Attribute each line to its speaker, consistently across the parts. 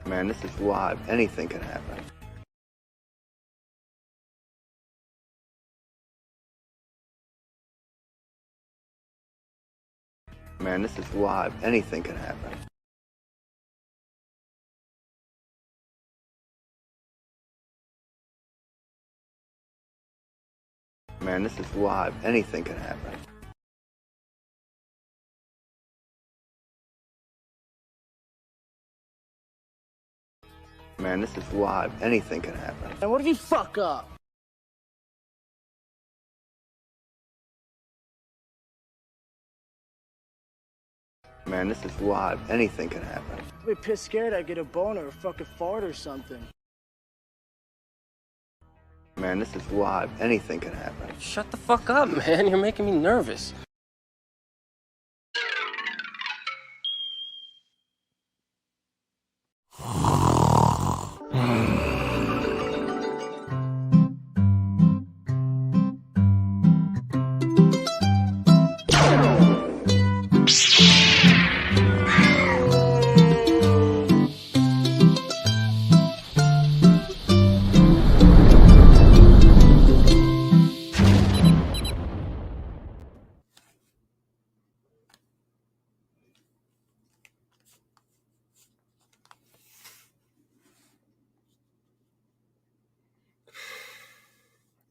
Speaker 1: Man, this is live. Anything can happen. Man, this is live. Anything can happen. Man, this is live. Anything can happen. Man, this is live. Anything can happen.
Speaker 2: And what if you fuck up?
Speaker 1: Man, this is live. Anything can happen.
Speaker 2: I'd be pissed scared I'd get a boner or fucking fart or something.
Speaker 1: Man, this is live. Anything can happen.
Speaker 3: Shut the fuck up, man. You're making me nervous.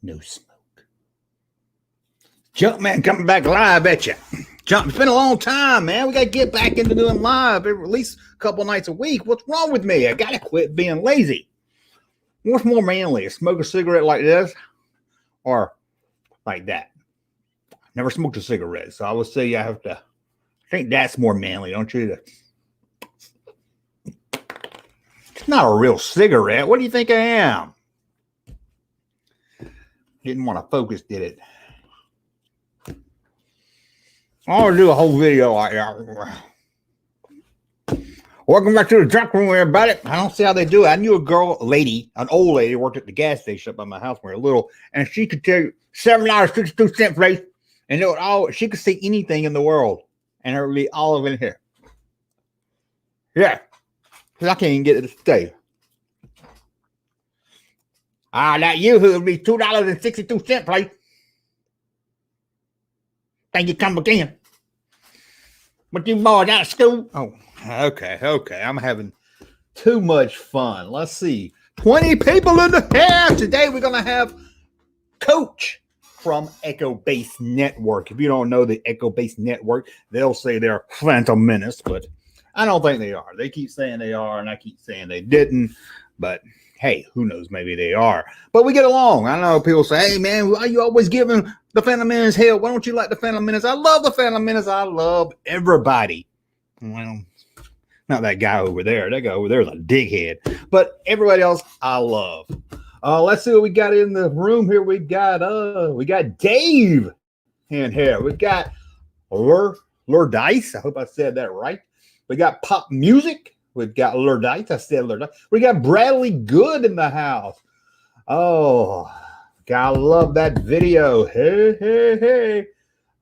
Speaker 4: No smoke. Junkman coming back live at you. It's been a long time, man. We got to get back into doing live at least a couple nights a week. What's wrong with me? I got to quit being lazy. What's more manly, smoke a cigarette like this or like that? Never smoked a cigarette, so I would say I think that's more manly, don't you? It's not a real cigarette. What do you think I am? Didn't want to focus, did it? I want to do a whole video like that. Welcome back to the junk room, everybody. I don't see how they do it. I knew a lady, an old lady, worked at the gas station up by my house when we were little, and she could tell you $7.62 place, and it would she could see anything in the world, and it would be all of it in here. Yeah, because I can't even get it to stay. That usually would be $2.62 place. Think you come again? But you boys out of school? Oh, okay. I'm having too much fun. Let's see. 20 people in the house. Today we're going to have Coach from Echo Base Network. If you don't know the Echo Base Network, they'll say they're Phantom Menace, but I don't think they are. They keep saying they are, and I keep saying they didn't, but hey, who knows? Maybe they are. But we get along. I know people say, hey, man, why are you always giving the Phantom Menace hell? Why don't you like the Phantom Menace? I love the Phantom Menace. I love everybody. Well, not that guy over there. That guy over there is a dighead. But everybody else I love. Let's see what we got in the room here. We got Dave in here. We got Dice. I hope I said that right. We got Pop Music. We've got Lurdites. I said Lurdites. We got Bradley Good in the house. Oh, gotta love that video. Hey.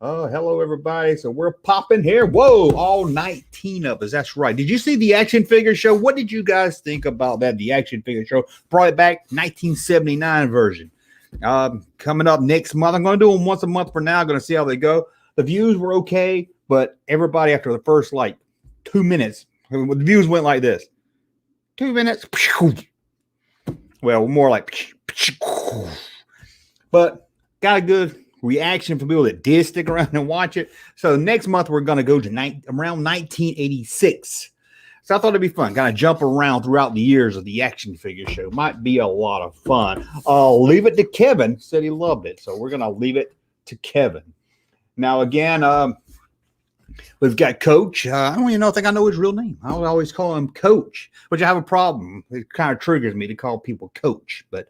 Speaker 4: Oh, hello, everybody. So we're popping here. Whoa, all 19 of us. That's right. Did you see the action figure show? What did you guys think about that? The action figure show. Brought it back, 1979 version. Coming up next month. I'm going to do them once a month for now. I'm going to see how they go. The views were okay, but everybody after the first, 2 minutes, the views went like this. 2 minutes. Well, more like. But got a good reaction from people that did stick around and watch it. So next month, we're going to go to around 1986. So I thought it'd be fun. Kind of jump around throughout the years of the action figure show. Might be a lot of fun. I'll leave it to Kevin. Said he loved it. So we're going to leave it to Kevin. Now, again, we've got Coach. I don't even think I know his real name. I would always call him Coach, which I have a problem. It kind of triggers me to call people Coach, but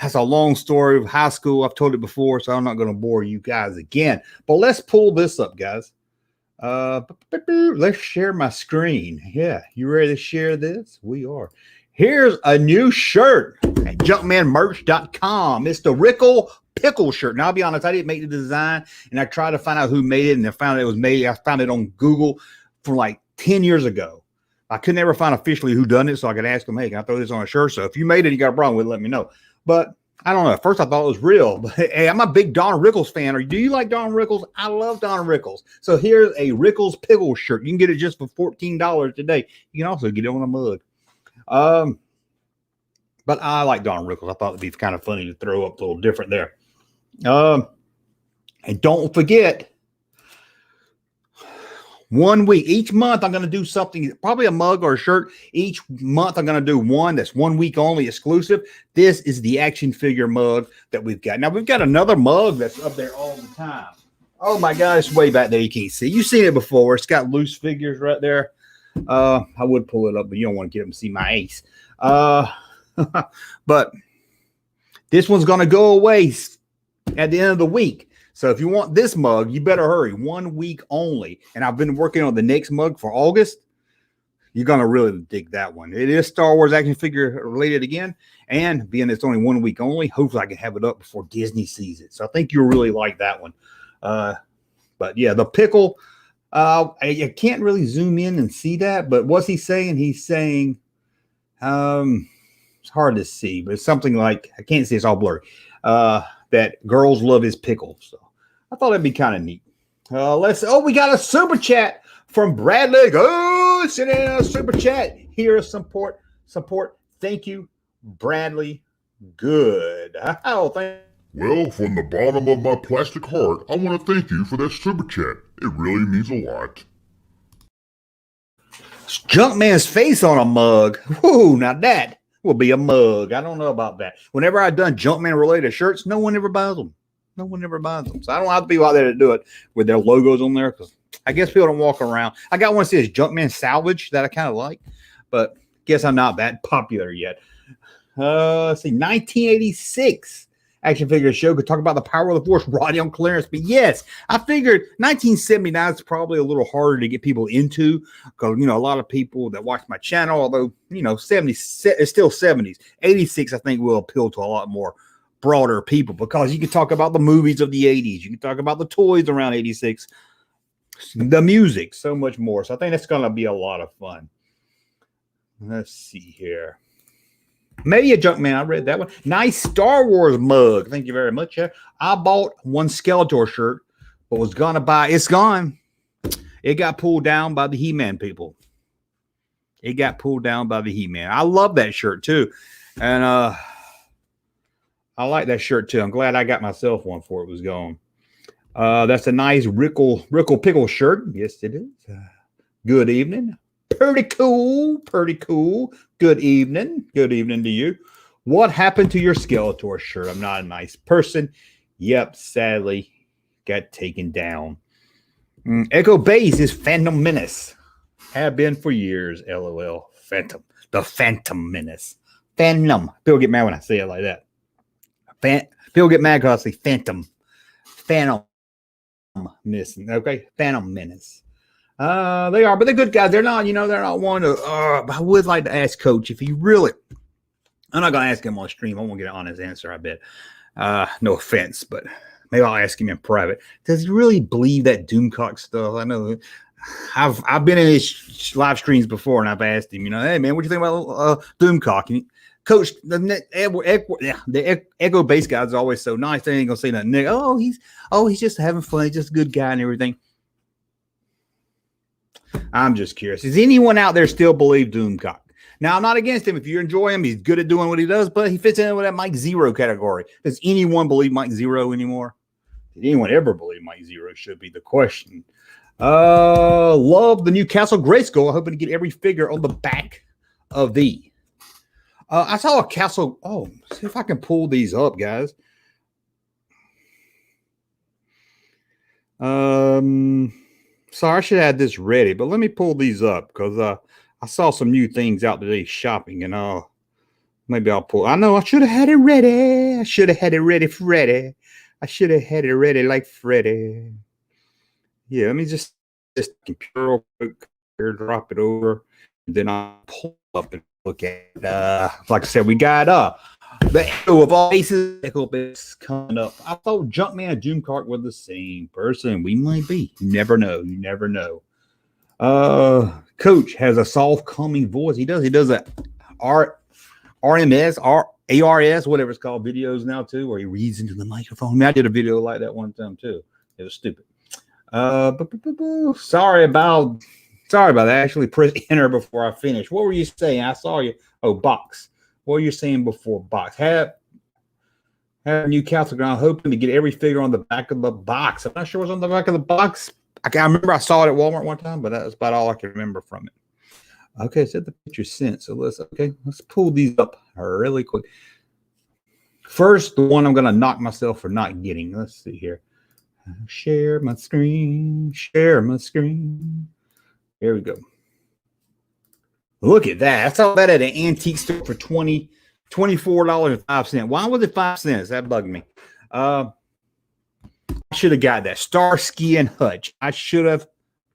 Speaker 4: that's a long story of high school. I've told it before, so I'm not going to bore you guys again. But let's pull this up, guys. Let's share my screen. Yeah, you ready to share this? We are. Here's a new shirt at junkmanmerch.com. It's the Rickle Pickle shirt. Now, I'll be honest, I didn't make the design, and I tried to find out who made it, and I found it was made. I found it on Google from 10 years ago. I could never find officially who done it, so I could ask them, hey, can I throw this on a shirt? So if you made it, you got a problem with it, let me know. But I don't know. At first, I thought it was real. But hey, I'm a big Don Rickles fan. Do you like Don Rickles? I love Don Rickles. So here's a Rickles Pickle shirt. You can get it just for $14 today. You can also get it on a mug. But I like Don Rickles. I thought it'd be kind of funny to throw up a little different there. And don't forget, 1 week, each month, I'm going to do something, probably a mug or a shirt. Each month, I'm going to do one that's 1 week only exclusive. This is the action figure mug that we've got. Now, we've got another mug that's up there all the time. Oh, my God, it's way back there. You can't see. You've seen it before. It's got loose figures right there. I would pull it up, but you don't want to get them to see my ace. But this one's going to go away at the end of the week. So if you want this mug, you better hurry. 1 week only. And I've been working on the next mug for August. You're going to really dig that one. It is Star Wars action figure related again. And being it's only 1 week only, hopefully I can have it up before Disney sees it. So I think you'll really like that one. But yeah, the pickle, I can't really zoom in and see that. But what's he saying? He's saying, it's hard to see, but it's something like, I can't see, it's all blurry. That girls love his pickle. So I thought that'd be kind of neat. We got a super chat from Bradley. Go send in a super chat. Here is support. Thank you, Bradley. Good.
Speaker 5: Well, from the bottom of my plastic heart, I want to thank you for that super chat. It really means a lot.
Speaker 4: It's Junkman's face on a mug. Whoo, now that will be a mug. I don't know about that. Whenever I've done Junkman related shirts, no one ever buys them. So I don't have people out there to do it with their logos on there because I guess people don't walk around. I got one that says Junkman Salvage that I kind of like, but guess I'm not that popular yet. Let's see, 1986 action figure show could talk about the power of the force right on clearance. But yes, I figured 1979 is probably a little harder to get people into because, a lot of people that watch my channel, although, 70s, it's still 70s. 86, I think, will appeal to a lot more broader people because you can talk about the movies of the 80s. You can talk about the toys around 86, the music, so much more. So I think that's going to be a lot of fun. Let's see here. Maybe a Junkman. I read that one. Nice Star Wars mug. Thank you very much. I bought one Skeletor shirt, but was going to buy. It's gone. It got pulled down by the He-Man people. I love that shirt too. And I like that shirt too. I'm glad I got myself one before it was gone. That's a nice Rickle Pickle shirt. Yes, it is. Good evening. Pretty cool. Good evening to you. What happened to your Skeletor shirt? I'm not a nice person. Yep, sadly, got taken down. Echo Base is Phantom Menace. Have been for years, LOL. Phantom. The Phantom Menace. Phantom. People get mad when I say it like that. People get mad because I say Phantom. Phantom Menace. Okay? Phantom Menace. They are, but they're good guys. They're not, they're not one to, I would like to ask Coach if he really, I'm not going to ask him on stream. I won't get an honest answer, I bet. No offense, but maybe I'll ask him in private. Does he really believe that Doomcock stuff? I know I've been in his live streams before and I've asked him, hey man, what do you think about Doomcock? And Coach, the Echo Base guy is always so nice. They ain't going to say nothing. He's just having fun. He's just a good guy and everything. I'm just curious. Does anyone out there still believe Doomcock? Now, I'm not against him. If you enjoy him, he's good at doing what he does, but he fits in with that Mike Zero category. Does anyone believe Mike Zero anymore? Did anyone ever believe Mike Zero should be the question. Love the new Castle Grayskull. Hoping to get every figure on the back of the. I saw a Castle. Oh, see if I can pull these up, guys. Sorry, I should have had this ready, but let me pull these up because I saw some new things out today shopping, and maybe I'll pull. I know I should have had it ready. I should have had it ready, Freddy. I should have had it ready like Freddy. Yeah, let me just computer quick, drop it over, and then I'll pull up and look at it. Like I said, we got the Echo of all faces, Echo Base coming up. I thought Junkman and Doomcock were the same person. We might be. You never know. Coach has a soft, calming voice. He does a RMS, ARS, whatever it's called, videos now too, where he reads into the microphone. I mean, I did a video like that one time too. It was stupid. Sorry about that. I actually pressed enter before I finished. What were you saying? I saw you. Oh, box. What were you saying before box? Have Newcastle ground hoping to get every figure on the back of the box. I'm not sure what's on the back of the box. I remember I saw it at Walmart one time, but that was about all I can remember from it. Okay, set the picture sent. So let's pull these up really quick. First, the one I'm gonna knock myself for not getting. Let's see here. Share my screen. Share my screen. Here we go. Look at that. I saw that at an antique store for $24.05. Why was it 5 cents? That bugged me. I should have got that. Starsky and Hutch. I should have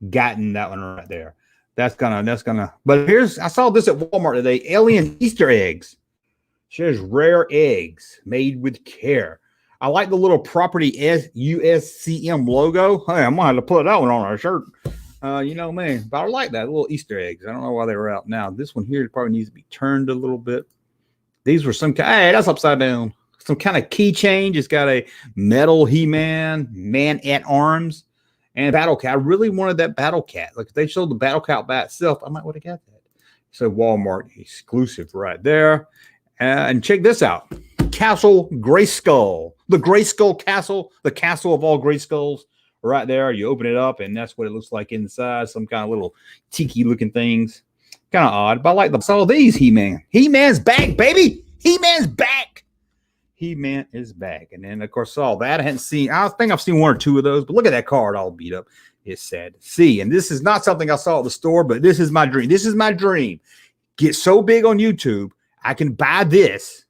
Speaker 4: gotten that one right there. That's gonna. But I saw this at Walmart today. Alien Easter eggs. Says rare eggs made with care. I like the little property USCM logo. Hey, I'm gonna have to put that one on our shirt. You know, man, but I like that little Easter eggs. I don't know why they were out now. This one here probably needs to be turned a little bit. These were some kind. Hey, that's upside down. Some kind of key change. It's got a metal He-Man, Man at Arms, and Battle Cat. I really wanted that Battle Cat. Like if they showed the Battle Cat by itself, I might would have got that. So Walmart exclusive right there. And check this out. Castle Grayskull. The Grayskull Castle. The castle of all Grayskulls. Right there. You open it up, and that's what it looks like inside. Some kind of little tiki-looking things. Kind of odd, but I like them. Saw these He-Man. He-Man's back, baby. He-Man's back. He-Man is back. And then, of course, saw that. I think I've seen one or two of those, but look at that card all beat up. It's sad to see. And this is not something I saw at the store, but this is my dream. This is my dream. Get so big on YouTube, I can buy this,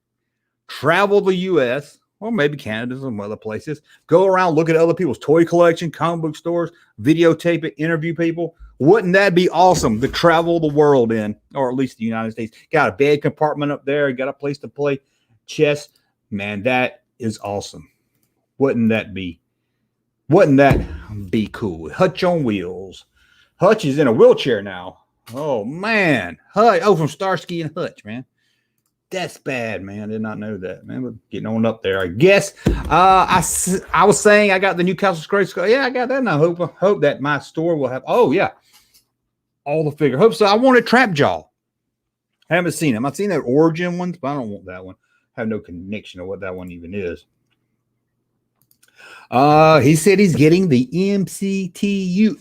Speaker 4: travel the U.S., or maybe Canada, some other places, go around, look at other people's toy collection, comic book stores, videotape it, interview people. Wouldn't that be awesome to travel the world in, or at least the United States? Got a bed compartment up there, got a place to play chess. Man, that is awesome. Wouldn't that be cool? Hutch on wheels. Hutch is in a wheelchair now. Oh, man. Hutch. Oh, from Starsky and Hutch, man. That's bad, man. I did not know that, man. But getting on up there, I guess. I was saying I got the Newcastle Grayskull. Yeah, I got that, and I hope that my store will have. Oh yeah, all the figure. Hope so. I want a Trap Jaw. I haven't seen them. I've seen that Origin ones, but I don't want that one. I have no connection to what that one even is. He said he's getting the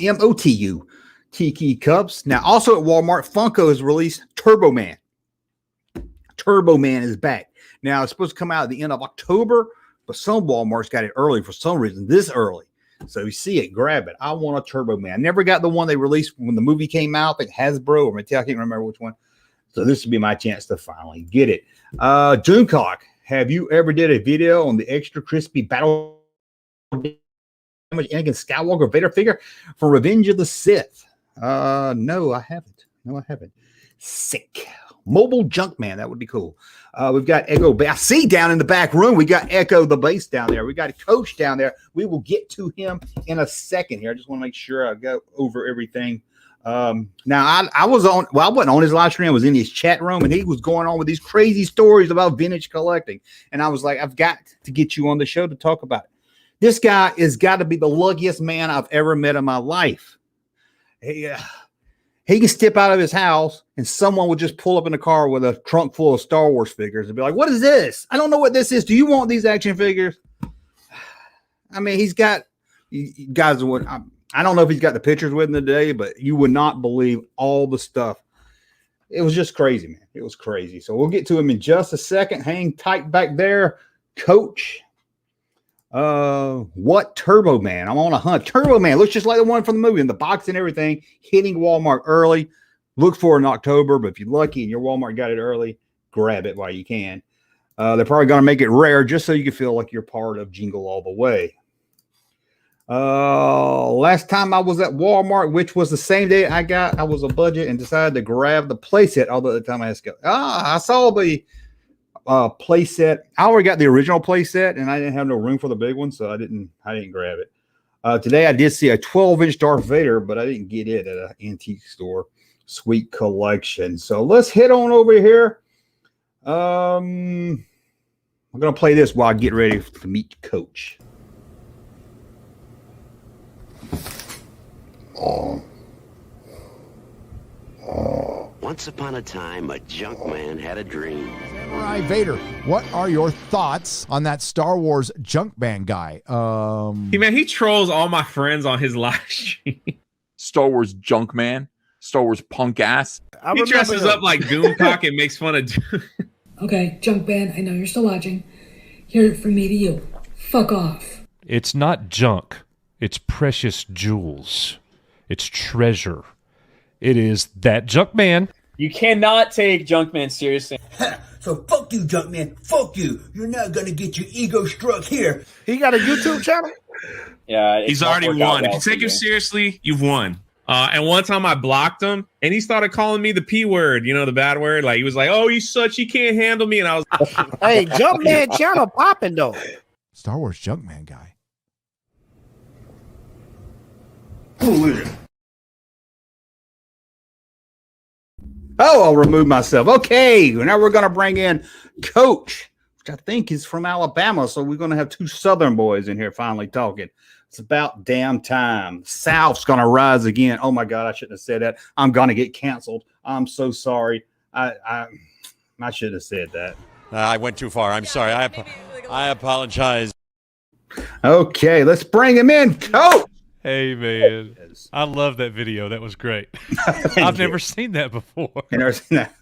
Speaker 4: MOTU Tiki Cups. Now, also at Walmart, Funko has released Turbo Man. Turbo Man is back. Now, it's supposed to come out at the end of October, but some Walmarts got it early for some reason, this early. So you see it, grab it. I want a Turbo Man. I never got the one they released when the movie came out, like Hasbro or Mattel. I can't remember which one. So this would be my chance to finally get it. Junkman, have you ever did a video on the extra crispy battle damage Anakin Skywalker Vader figure for Revenge of the Sith? No, I haven't. Sick. Mobile Junkman, that would be cool. We've got Echo. I see down in the back room, we got Echo the Bass down there. We got a Coach down there. We will get to him in a second here. I just want to make sure I go over everything. Now I wasn't on his live stream. I was in his chat room, and he was going on with these crazy stories about vintage collecting. And I was like, I've got to get you on the show to talk about it. This guy has got to be the luckiest man I've ever met in my life. He can step out of his house and someone would just pull up in the car with a trunk full of Star Wars figures and be like, what is this? I don't know what this is. Do you want these action figures? I mean, he's got, you guys would, I don't know if he's got the pictures with him today, but you would not believe all the stuff. It was just crazy, man. It was crazy. So we'll get to him in just a second. Hang tight back there, Coach. What Turbo Man? I'm on a hunt. Turbo Man looks just like the one from the movie, in the box and everything, hitting Walmart early. Look for it in October, but if you're lucky and your Walmart got it early, grab it while you can. They're probably going to make it rare just so you can feel like you're part of Jingle All the Way. Last time I was at Walmart, which was the same day I was a budget and decided to grab the playset, although at the time I had to go. I saw the playset. I already got the original playset, and I didn't have no room for the big one, so I didn't grab it. Today I did see a 12-inch Darth Vader, but I didn't get it at an antique store. Sweet collection. So let's head on over here. I'm going to play this while I get ready to meet Coach.
Speaker 6: Once upon a time, a Junkman had a dream.
Speaker 7: Samurai Vader, what are your thoughts on that Star Wars Junkman guy?
Speaker 8: He trolls all my friends on his live stream.
Speaker 9: Star Wars Junkman, Star Wars punk ass.
Speaker 8: He dresses up like Doomcock and makes fun of.
Speaker 10: Okay, Junkman, I know you're still watching. Hear it from me to you. Fuck off.
Speaker 11: It's not junk. It's precious jewels. It's treasure. It is that Junkman.
Speaker 12: You cannot take Junkman seriously.
Speaker 13: So fuck you, Junkman. Fuck you. You're not gonna get your ego struck here.
Speaker 2: He got a YouTube channel?
Speaker 12: Yeah,
Speaker 8: he's already won. If you take him seriously, you've won. And one time I blocked him, and he started calling me the P word, you know, the bad word. Like, he was like, "Oh, you can't handle me," and I was,
Speaker 2: "Hey, Junkman channel popping though."
Speaker 7: Star Wars Junkman guy.
Speaker 4: Oh, I'll remove myself. Okay, now we're going to bring in Coach, which I think is from Alabama. So we're going to have two Southern boys in here finally talking. It's about damn time. South's going to rise again. Oh, my God, I shouldn't have said that. I'm going to get canceled. I'm so sorry. I should have said that.
Speaker 14: I went too far. I'm sorry. I apologize.
Speaker 4: Okay, let's bring him in. Coach.
Speaker 11: Hey, man. I love that video. That was great. I've never seen that before.
Speaker 4: You never seen that?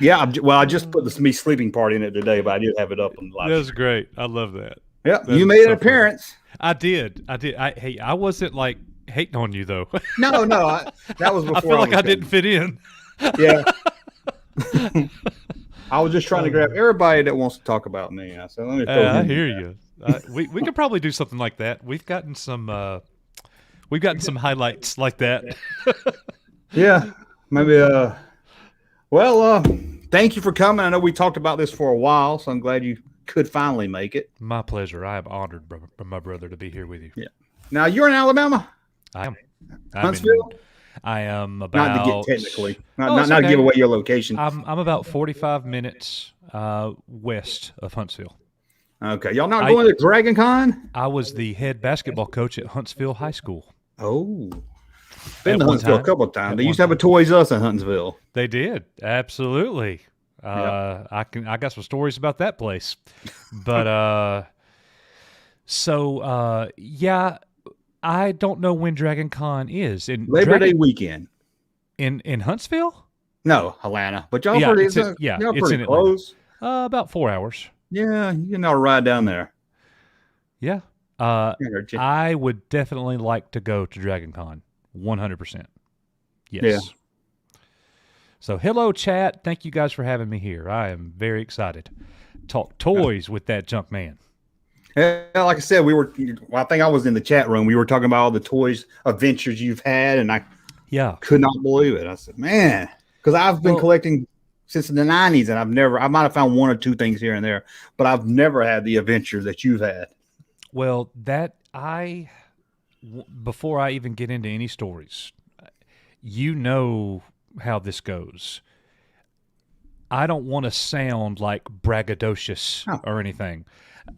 Speaker 4: Yeah, well, I just put the me sleeping part in it today, but I did have it up on the live.
Speaker 11: That was great. I love that.
Speaker 4: Yeah, you made an appearance.
Speaker 11: I did. Hey, I wasn't like hating on you, though.
Speaker 4: No, that was before.
Speaker 11: I feel like I didn't fit in.
Speaker 4: Yeah. I was just trying to grab everybody that wants to talk about me. I said, let me
Speaker 11: I hear you. We could probably do something like that. We've gotten some highlights like that.
Speaker 4: Yeah, maybe. Thank you for coming. I know we talked about this for a while, so I'm glad you could finally make it.
Speaker 11: My pleasure. I am honored, my brother, to be here with you.
Speaker 4: Yeah. Now you're in Alabama.
Speaker 11: I am.
Speaker 4: Huntsville.
Speaker 11: I am about.
Speaker 4: Not to get technically. Not to give away your location.
Speaker 11: I'm about 45 minutes west of Huntsville.
Speaker 4: Okay, y'all not going to Dragon Con?
Speaker 11: I was the head basketball coach at Huntsville High School.
Speaker 4: Oh, been to Huntsville a couple of times. They used to have a Toys R Us in Huntsville.
Speaker 11: They did, absolutely. Yep. I got some stories about that place, but yeah, I don't know when Dragon Con is. In
Speaker 4: Labor Day weekend
Speaker 11: in Huntsville.
Speaker 4: No, Atlanta, but y'all pretty
Speaker 11: pretty
Speaker 4: close.
Speaker 11: About 4 hours.
Speaker 4: Yeah, you can all ride down there.
Speaker 11: Yeah. I would definitely like to go to Dragon Con. 100%. Yes. Yeah. So, hello, chat. Thank you guys for having me here. I am very excited. Talk toys with that Junkman.
Speaker 4: Yeah, like I said, I think I was in the chat room. We were talking about all the toys adventures you've had, and I could not believe it. I said, man, because I've been collecting since the 90s, and I might have found one or two things here and there, but I've never had the adventures that you've had.
Speaker 11: Well, before I even get into any stories, you know how this goes. I don't want to sound like braggadocious or anything.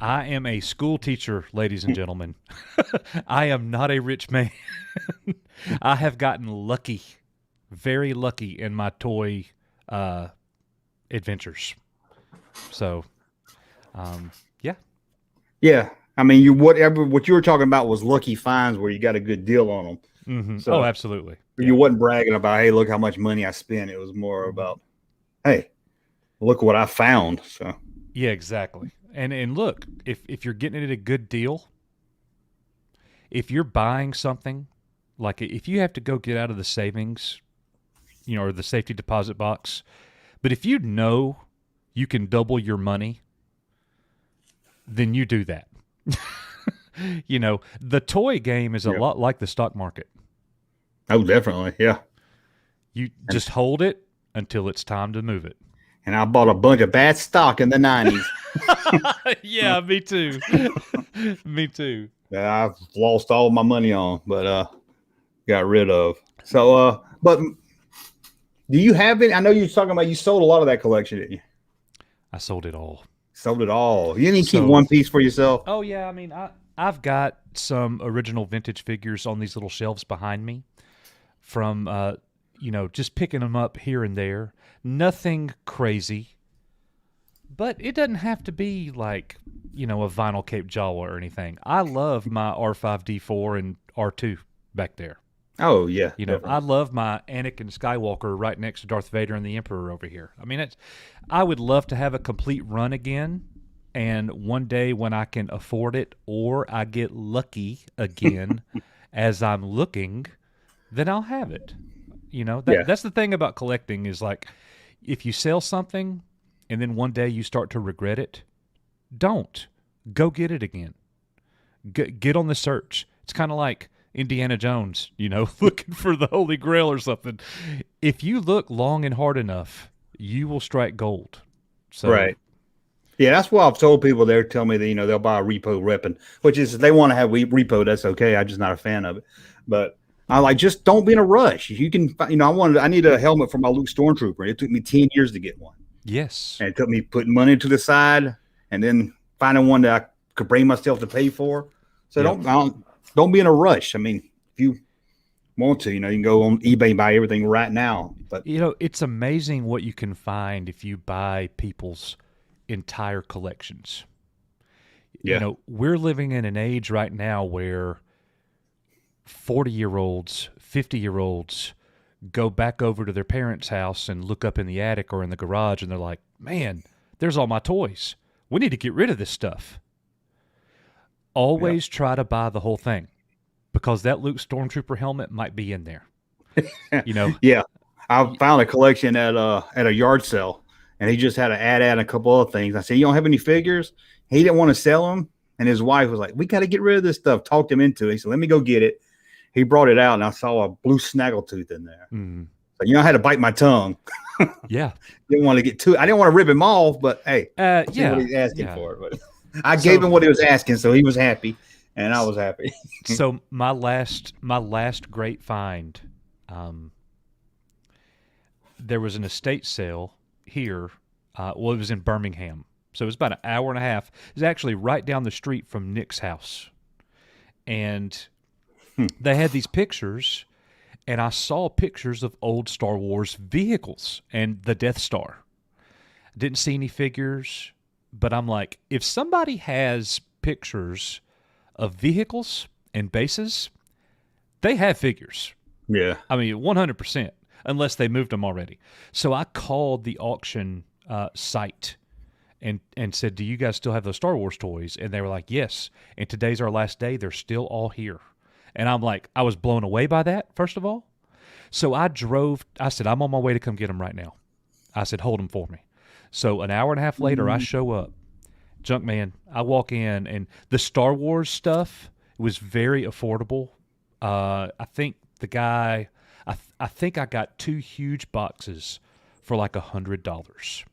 Speaker 11: I am a school teacher, ladies and gentlemen. I am not a rich man. I have gotten lucky, very lucky in my toy adventures. So, yeah. Yeah.
Speaker 4: I mean, what you were talking about was lucky finds where you got a good deal on them.
Speaker 11: Mm-hmm. So, absolutely.
Speaker 4: You wasn't bragging about, hey, look how much money I spent. It was more about, hey, look what I found. So,
Speaker 11: yeah, exactly. And look, if you're getting it at a good deal, if you're buying something, like if you have to go get out of the savings, or the safety deposit box, but if you know you can double your money, then you do that. The toy game is a lot like the stock market.
Speaker 4: Oh, definitely. Yeah.
Speaker 11: You just hold it until it's time to move it.
Speaker 4: And I bought a bunch of bad stock in the 90s.
Speaker 11: Yeah, me too. Me too.
Speaker 4: that I've lost all my money on, but got rid of. So, but do you have it? I know you're talking about you sold a lot of that collection, didn't you?
Speaker 11: I sold it all.
Speaker 4: Sold it all. You didn't keep one piece for yourself?
Speaker 11: Oh yeah, I mean, I've got some original vintage figures on these little shelves behind me from just picking them up here and there. Nothing crazy, but it doesn't have to be like a vinyl Cape Jawa or anything. I love my R5D4 and R2 back there.
Speaker 4: Oh yeah,
Speaker 11: I love my Anakin Skywalker right next to Darth Vader and the Emperor over here. I mean, I would love to have a complete run again, and one day when I can afford it or I get lucky again as I'm looking, then I'll have it. That's the thing about collecting is like if you sell something and then one day you start to regret it, don't. Go get it again. Get on the search. It's kind of like Indiana Jones, looking for the Holy Grail or something. If you look long and hard enough, you will strike gold. So,
Speaker 4: right. Yeah, that's why I've told people. They're telling me that they'll buy a repo weapon, which is if they want to have repo, that's okay. I'm just not a fan of it. But I just don't be in a rush. You can, I need a helmet for my Luke Stormtrooper. It took me 10 years to get one.
Speaker 11: Yes,
Speaker 4: and it took me putting money to the side and then finding one that I could bring myself to pay for. So don't be in a rush. I mean, if you want to, you can go on eBay and buy everything right now. But
Speaker 11: it's amazing what you can find if you buy people's entire collections.
Speaker 4: Yeah.
Speaker 11: We're living in an age right now where 40-year-olds, 50-year-olds go back over to their parents' house and look up in the attic or in the garage and they're like, man, there's all my toys. We need to get rid of this stuff. Always try to buy the whole thing because that Luke Stormtrooper helmet might be in there.
Speaker 4: Yeah. I found a collection at a yard sale and he just had an ad and a couple other things. I said, you don't have any figures? He didn't want to sell them. And his wife was like, we got to get rid of this stuff. Talked him into it. He said, let me go get it. He brought it out and I saw a blue snaggletooth in there.
Speaker 11: Mm.
Speaker 4: So, I had to bite my tongue.
Speaker 11: Yeah.
Speaker 4: Didn't want to get I didn't want to rip him off, but hey,
Speaker 11: yeah.
Speaker 4: What he's asking for. But I gave him what he was asking, so he was happy, and I was happy.
Speaker 11: So my last great find, there was an estate sale here. It was in Birmingham, so it was about an hour and a half. It was actually right down the street from Nick's house, and they had these pictures, and I saw pictures of old Star Wars vehicles and the Death Star. Didn't see any figures. But I'm like, if somebody has pictures of vehicles and bases, they have figures.
Speaker 4: Yeah.
Speaker 11: I mean, 100%, unless they moved them already. So I called the auction site and said, do you guys still have those Star Wars toys? And they were like, yes. And today's our last day. They're still all here. And I'm like, I was blown away by that, first of all. So I said, I'm on my way to come get them right now. I said, hold them for me. So an hour and a half later, I show up. Junkman, I walk in, and the Star Wars stuff was very affordable. I think the guy, I think I got 2 huge boxes for like $100.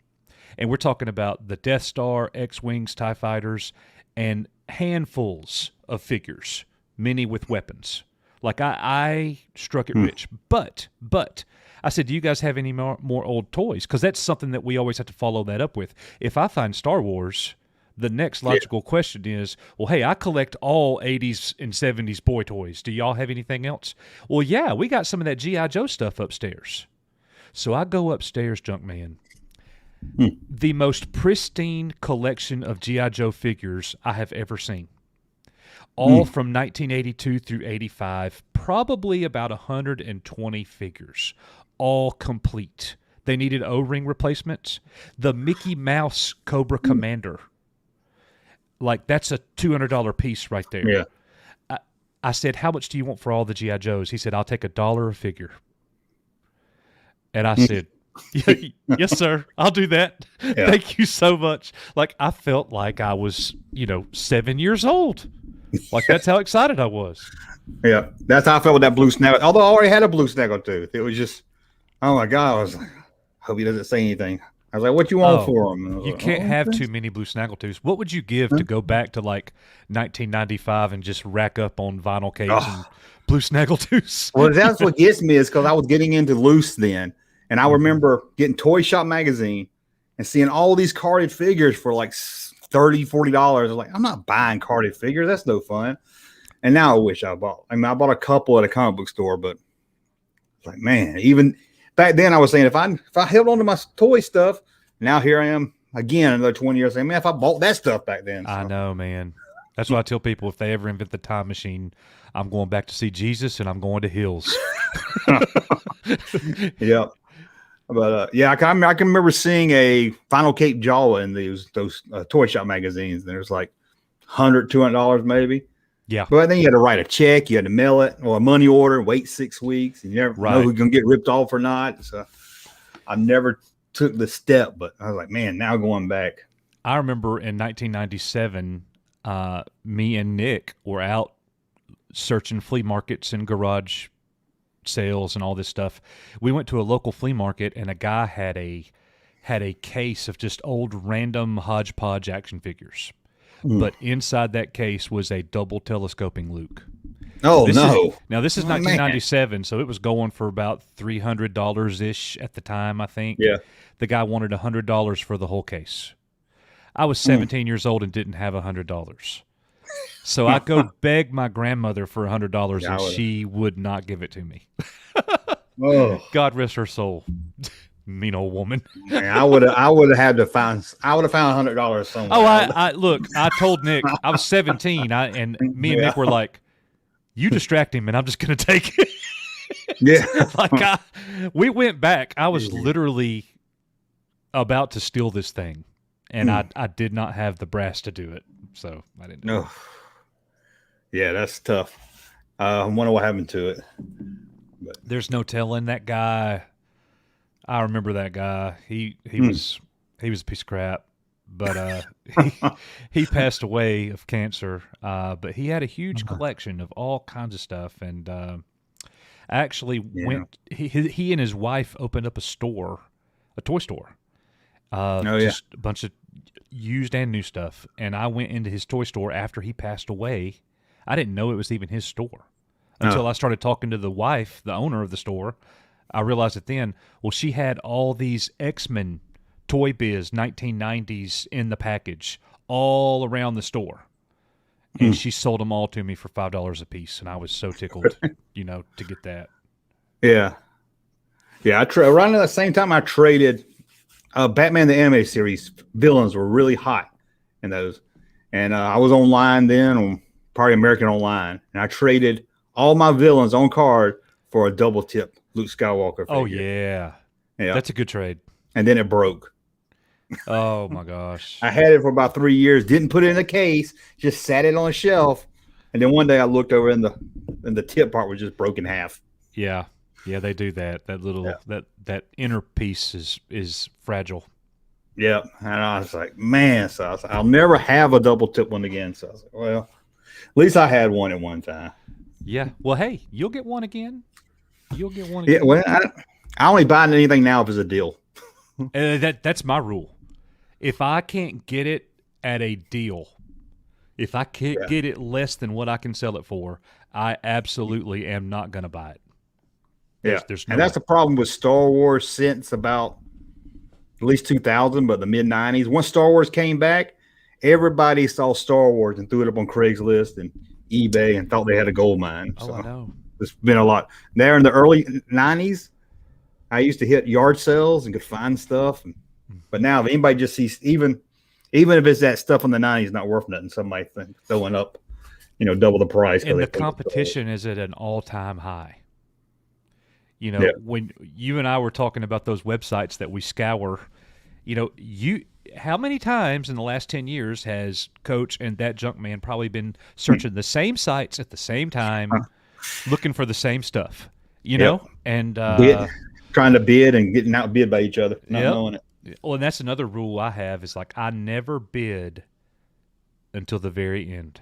Speaker 11: And we're talking about the Death Star, X-Wings, TIE Fighters, and handfuls of figures, many with weapons. Like I struck it rich. But I said, do you guys have any more old toys? Because that's something that we always have to follow that up with. If I find Star Wars, the next logical question is, well, hey, I collect all 80s and 70s boy toys. Do y'all have anything else? Well, yeah, we got some of that G.I. Joe stuff upstairs. So I go upstairs, Junkman. The most pristine collection of G.I. Joe figures I have ever seen. All from 1982 through 85, probably about 120 figures, all complete. They needed O-ring replacements. The Mickey Mouse Cobra Commander, like that's a $200 piece right there.
Speaker 4: Yeah.
Speaker 11: I said, how much do you want for all the G.I. Joes? He said, I'll take $1 a figure. And I said, yes, sir, I'll do that. Yeah. Thank you so much. Like I felt like I was, 7 years old. Like that's how excited I was.
Speaker 4: Yeah, that's how I felt with that blue snaggle. Although I already had a blue snaggletooth, it was just, oh my god! I was like, hope he doesn't say anything. I was like, "What you want for them?"
Speaker 11: You can't have too many blue snaggletooths. What would you give to go back to like 1995 and just rack up on vinyl case and blue snaggletooths?
Speaker 4: Well, that's what gets me is because I was getting into loose then, and I remember getting Toy Shop magazine and seeing all these carded figures for like $30, $40. I was like, I'm not buying carded figures. That's no fun. And now I wish I bought. I mean, I bought a couple at a comic book store, but it's like, man, even back then I was saying if I held on to my toy stuff, now here I am again another 20 years saying, man, if I bought that stuff back then. So.
Speaker 11: I know, man. That's why I tell people if they ever invent the time machine, I'm going back to see Jesus and I'm going to Hills.
Speaker 4: Yep. But I can remember seeing a Final Cape Jawa in those Toy Shop magazines. And there's like $100, $200 maybe.
Speaker 11: Yeah.
Speaker 4: But then you had to write a check, you had to mail it, or a money order, wait 6 weeks, and you never know who's going to get ripped off or not. So I never took the step, but I was like, man, now going back.
Speaker 11: I remember in 1997, me and Nick were out searching flea markets and garage sales and all this stuff. We went to a local flea market, and a guy had a case of just old random hodgepodge action figures. But inside that case was a double telescoping Luke.
Speaker 4: Oh,
Speaker 11: this
Speaker 4: no.
Speaker 11: This is 1997, so it was going for about $300-ish at the time, I think.
Speaker 4: Yeah.
Speaker 11: The guy wanted $100 for the whole case. I was 17 years old and didn't have $100. So I go beg my grandmother for $100, and she would not give it to me. God rest her soul. Mean old woman.
Speaker 4: Man, I would have found $100 somewhere.
Speaker 11: Oh, I look, I told Nick I was 17, and me and Nick were like, "You distract him, and I'm just going to take it."
Speaker 4: Yeah.
Speaker 11: We went back. I was literally about to steal this thing, and I did not have the brass to do it, so I didn't.
Speaker 4: No. Yeah, that's tough. I wonder what happened to it. But
Speaker 11: there's no telling that guy. I remember that guy. He was a piece of crap, but he passed away of cancer. But he had a huge collection of all kinds of stuff, and actually went. He and his wife opened up a toy store. Just a bunch of used and new stuff. And I went into his toy store after he passed away. I didn't know it was even his store until I started talking to the wife, the owner of the store. I realized it then. Well, she had all these X-Men Toy Biz 1990s in the package all around the store. And she sold them all to me for $5 a piece. And I was so tickled, to get that.
Speaker 4: Yeah. Yeah. Around the same time I traded Batman the Animated Series villains were really hot in those. And I was online then on probably American Online. And I traded all my villains on card for a double tip Luke Skywalker figure.
Speaker 11: Oh, yeah. That's a good trade.
Speaker 4: And then it broke.
Speaker 11: Oh, my gosh.
Speaker 4: I had it for about 3 years, didn't put it in a case, just sat it on a shelf. And then one day I looked over and the tip part was just broken in half.
Speaker 11: Yeah. Yeah, they do that. That little that inner piece is fragile.
Speaker 4: Yeah. And I was like, man, so I was like, I'll never have a double tip one again. So I was like, well, at least I had one at one time.
Speaker 11: Yeah. Well, hey, you'll get one again. You'll get one again.
Speaker 4: Yeah, well, I only buy anything now if it's a deal.
Speaker 11: That's my rule. If I can't get it at a deal, if I can't get it less than what I can sell it for, I absolutely am not going to buy it. There's no
Speaker 4: and that's the problem with Star Wars since about at least 2000, but the mid-90s. Once Star Wars came back, everybody saw Star Wars and threw it up on Craigslist and eBay and thought they had a gold mine.
Speaker 11: Oh, I know.
Speaker 4: There's been a lot. There in the early 90s, I used to hit yard sales and could find stuff. But now if anybody just sees, even if it's that stuff in the 90s not worth nothing, somebody throwing up, double the price.
Speaker 11: And the competition is at an all-time high. When you and I were talking about those websites that we scour, how many times in the last 10 years has Coach and that Junkman probably been searching the same sites at the same time, looking for the same stuff, and
Speaker 4: trying to bid and getting outbid by each other, not knowing it.
Speaker 11: Well, and that's another rule I have is like I never bid until the very end.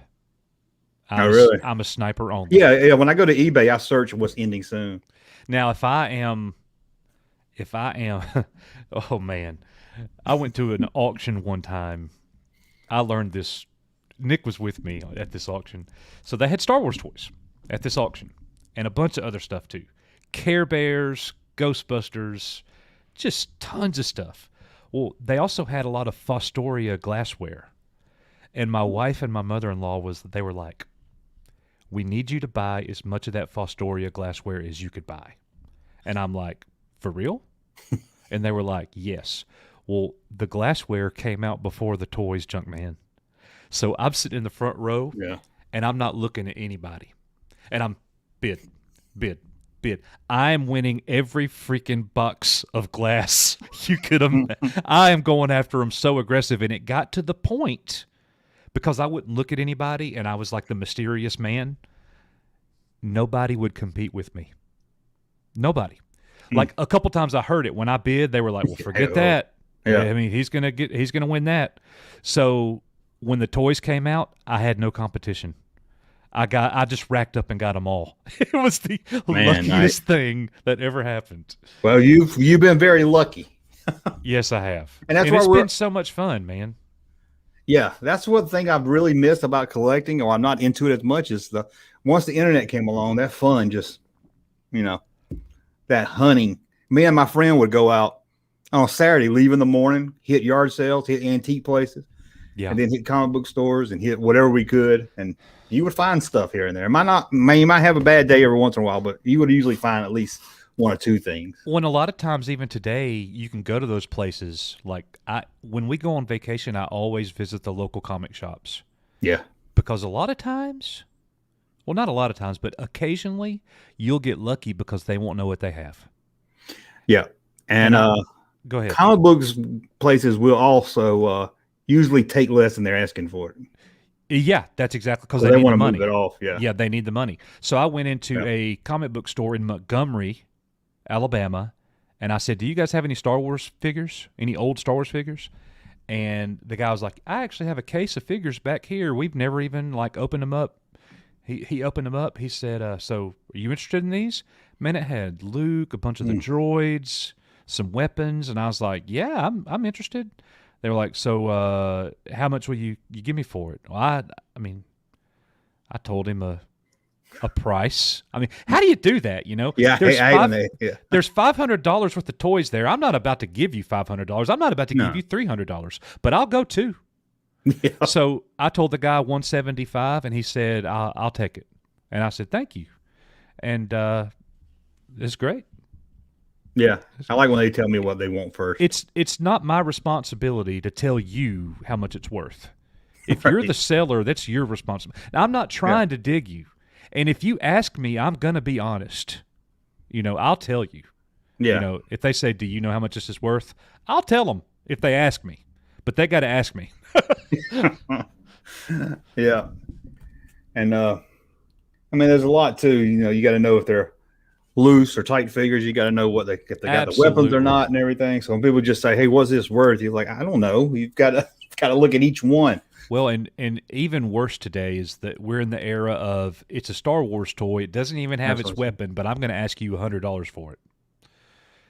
Speaker 4: Really?
Speaker 11: I'm a sniper only.
Speaker 4: Yeah. When I go to eBay, I search what's ending soon.
Speaker 11: Now, if I am, oh man, I went to an auction one time. I learned this. Nick was with me at this auction. So they had Star Wars toys at this auction and a bunch of other stuff too. Care Bears, Ghostbusters, just tons of stuff. Well, they also had a lot of Fostoria glassware. And my wife and my mother-in-law they were like, we need you to buy as much of that Fostoria glassware as you could buy. And I'm like, for real? And they were like, yes. Well, the glassware came out before the toys, Junkman. So I'm sitting in the front row, and I'm not looking at anybody. And I'm bid. I am winning every freaking box of glass you could imagine. I am going after them so aggressive, and it got to the point, because I wouldn't look at anybody, and I was like the mysterious man, nobody would compete with me. Nobody. Like a couple times I heard it when I bid, they were like, well, forget that. Yeah. I mean, he's gonna win that. So when the toys came out, I had no competition. I just racked up and got them all. It was the luckiest thing that ever happened.
Speaker 4: Well, you've been very lucky.
Speaker 11: Yes, I have.
Speaker 4: And that's
Speaker 11: why
Speaker 4: it's
Speaker 11: been so much fun, man.
Speaker 4: Yeah, that's one thing I've really missed about collecting, or I'm not into it as much, is once the internet came along, that fun just, that hunting. Me and my friend would go out on Saturday, leave in the morning, hit yard sales, hit antique places, and then hit comic book stores and hit whatever we could. And you would find stuff here and there. You might have a bad day every once in a while, but you would usually find at least one or two things.
Speaker 11: When a lot of times, even today, you can go to those places. Like when we go on vacation, I always visit the local comic shops.
Speaker 4: Yeah.
Speaker 11: Because a lot of times, well, not a lot of times, but occasionally you'll get lucky because they won't know what they have.
Speaker 4: Yeah. And
Speaker 11: go ahead.
Speaker 4: Comic books places will also usually take less than they're asking for it.
Speaker 11: Yeah, that's exactly because they need
Speaker 4: want
Speaker 11: the
Speaker 4: to
Speaker 11: money.
Speaker 4: move it off.
Speaker 11: Yeah, they need the money. So I went into a comic book store in Montgomery, Alabama, and I said, do you guys have any Star Wars figures? Any old Star Wars figures? And the guy was like, I actually have a case of figures back here. We've never even opened them up. He opened them up. He said, so are you interested in these? Man, it had Luke, a bunch of the droids, some weapons, and I was like, yeah, I'm interested. They were like, so how much will you give me for it? Well, I mean, I told him a price. I mean, how do you do that,
Speaker 4: Yeah,
Speaker 11: there's
Speaker 4: $500
Speaker 11: worth of toys there. I'm not about to give you $500. I'm not about to give you $300, but I'll go too. Yeah. So I told the guy $175, and he said, I'll take it. And I said, thank you. And it's great.
Speaker 4: Yeah, I like when they tell me what they want first.
Speaker 11: It's not my responsibility to tell you how much it's worth. If you're the seller, that's your responsibility. Now, I'm not trying to dig you. And if you ask me, I'm going to be honest. I'll tell you.
Speaker 4: Yeah.
Speaker 11: If they say, do you know how much this is worth? I'll tell them if they ask me. But they got to ask me.
Speaker 4: Yeah. And, there's a lot, too. You got to know if they're loose or tight figures. You got to know if they got the weapons or not and everything. So when people just say, hey, what's this worth? You're like, I don't know. You've got to look at each one.
Speaker 11: Well, and even worse today is that we're in the era of it's a Star Wars toy. It doesn't even have its weapon, but I'm going to ask you $100 for it.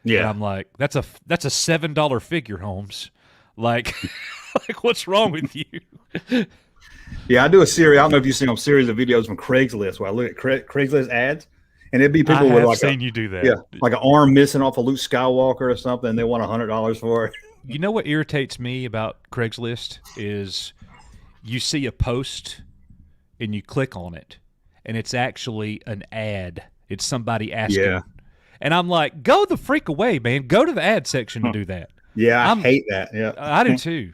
Speaker 11: Yeah. And I'm like, that's a $7 figure, Holmes. Like what's wrong with you?
Speaker 4: Yeah, I do a series. I don't know if you've seen a series of videos from Craigslist where I look at Craigslist ads, and it'd be people with
Speaker 11: seen you do that.
Speaker 4: Yeah, like an arm missing off a Luke Skywalker or something, and they want $100 for it.
Speaker 11: You know what irritates me about Craigslist is you see a post and you click on it, and it's actually an ad. It's somebody asking.
Speaker 4: Yeah.
Speaker 11: And I'm like, go the freak away, man. Go to the ad section to do that.
Speaker 4: Yeah, I hate that. Yeah,
Speaker 11: I do too.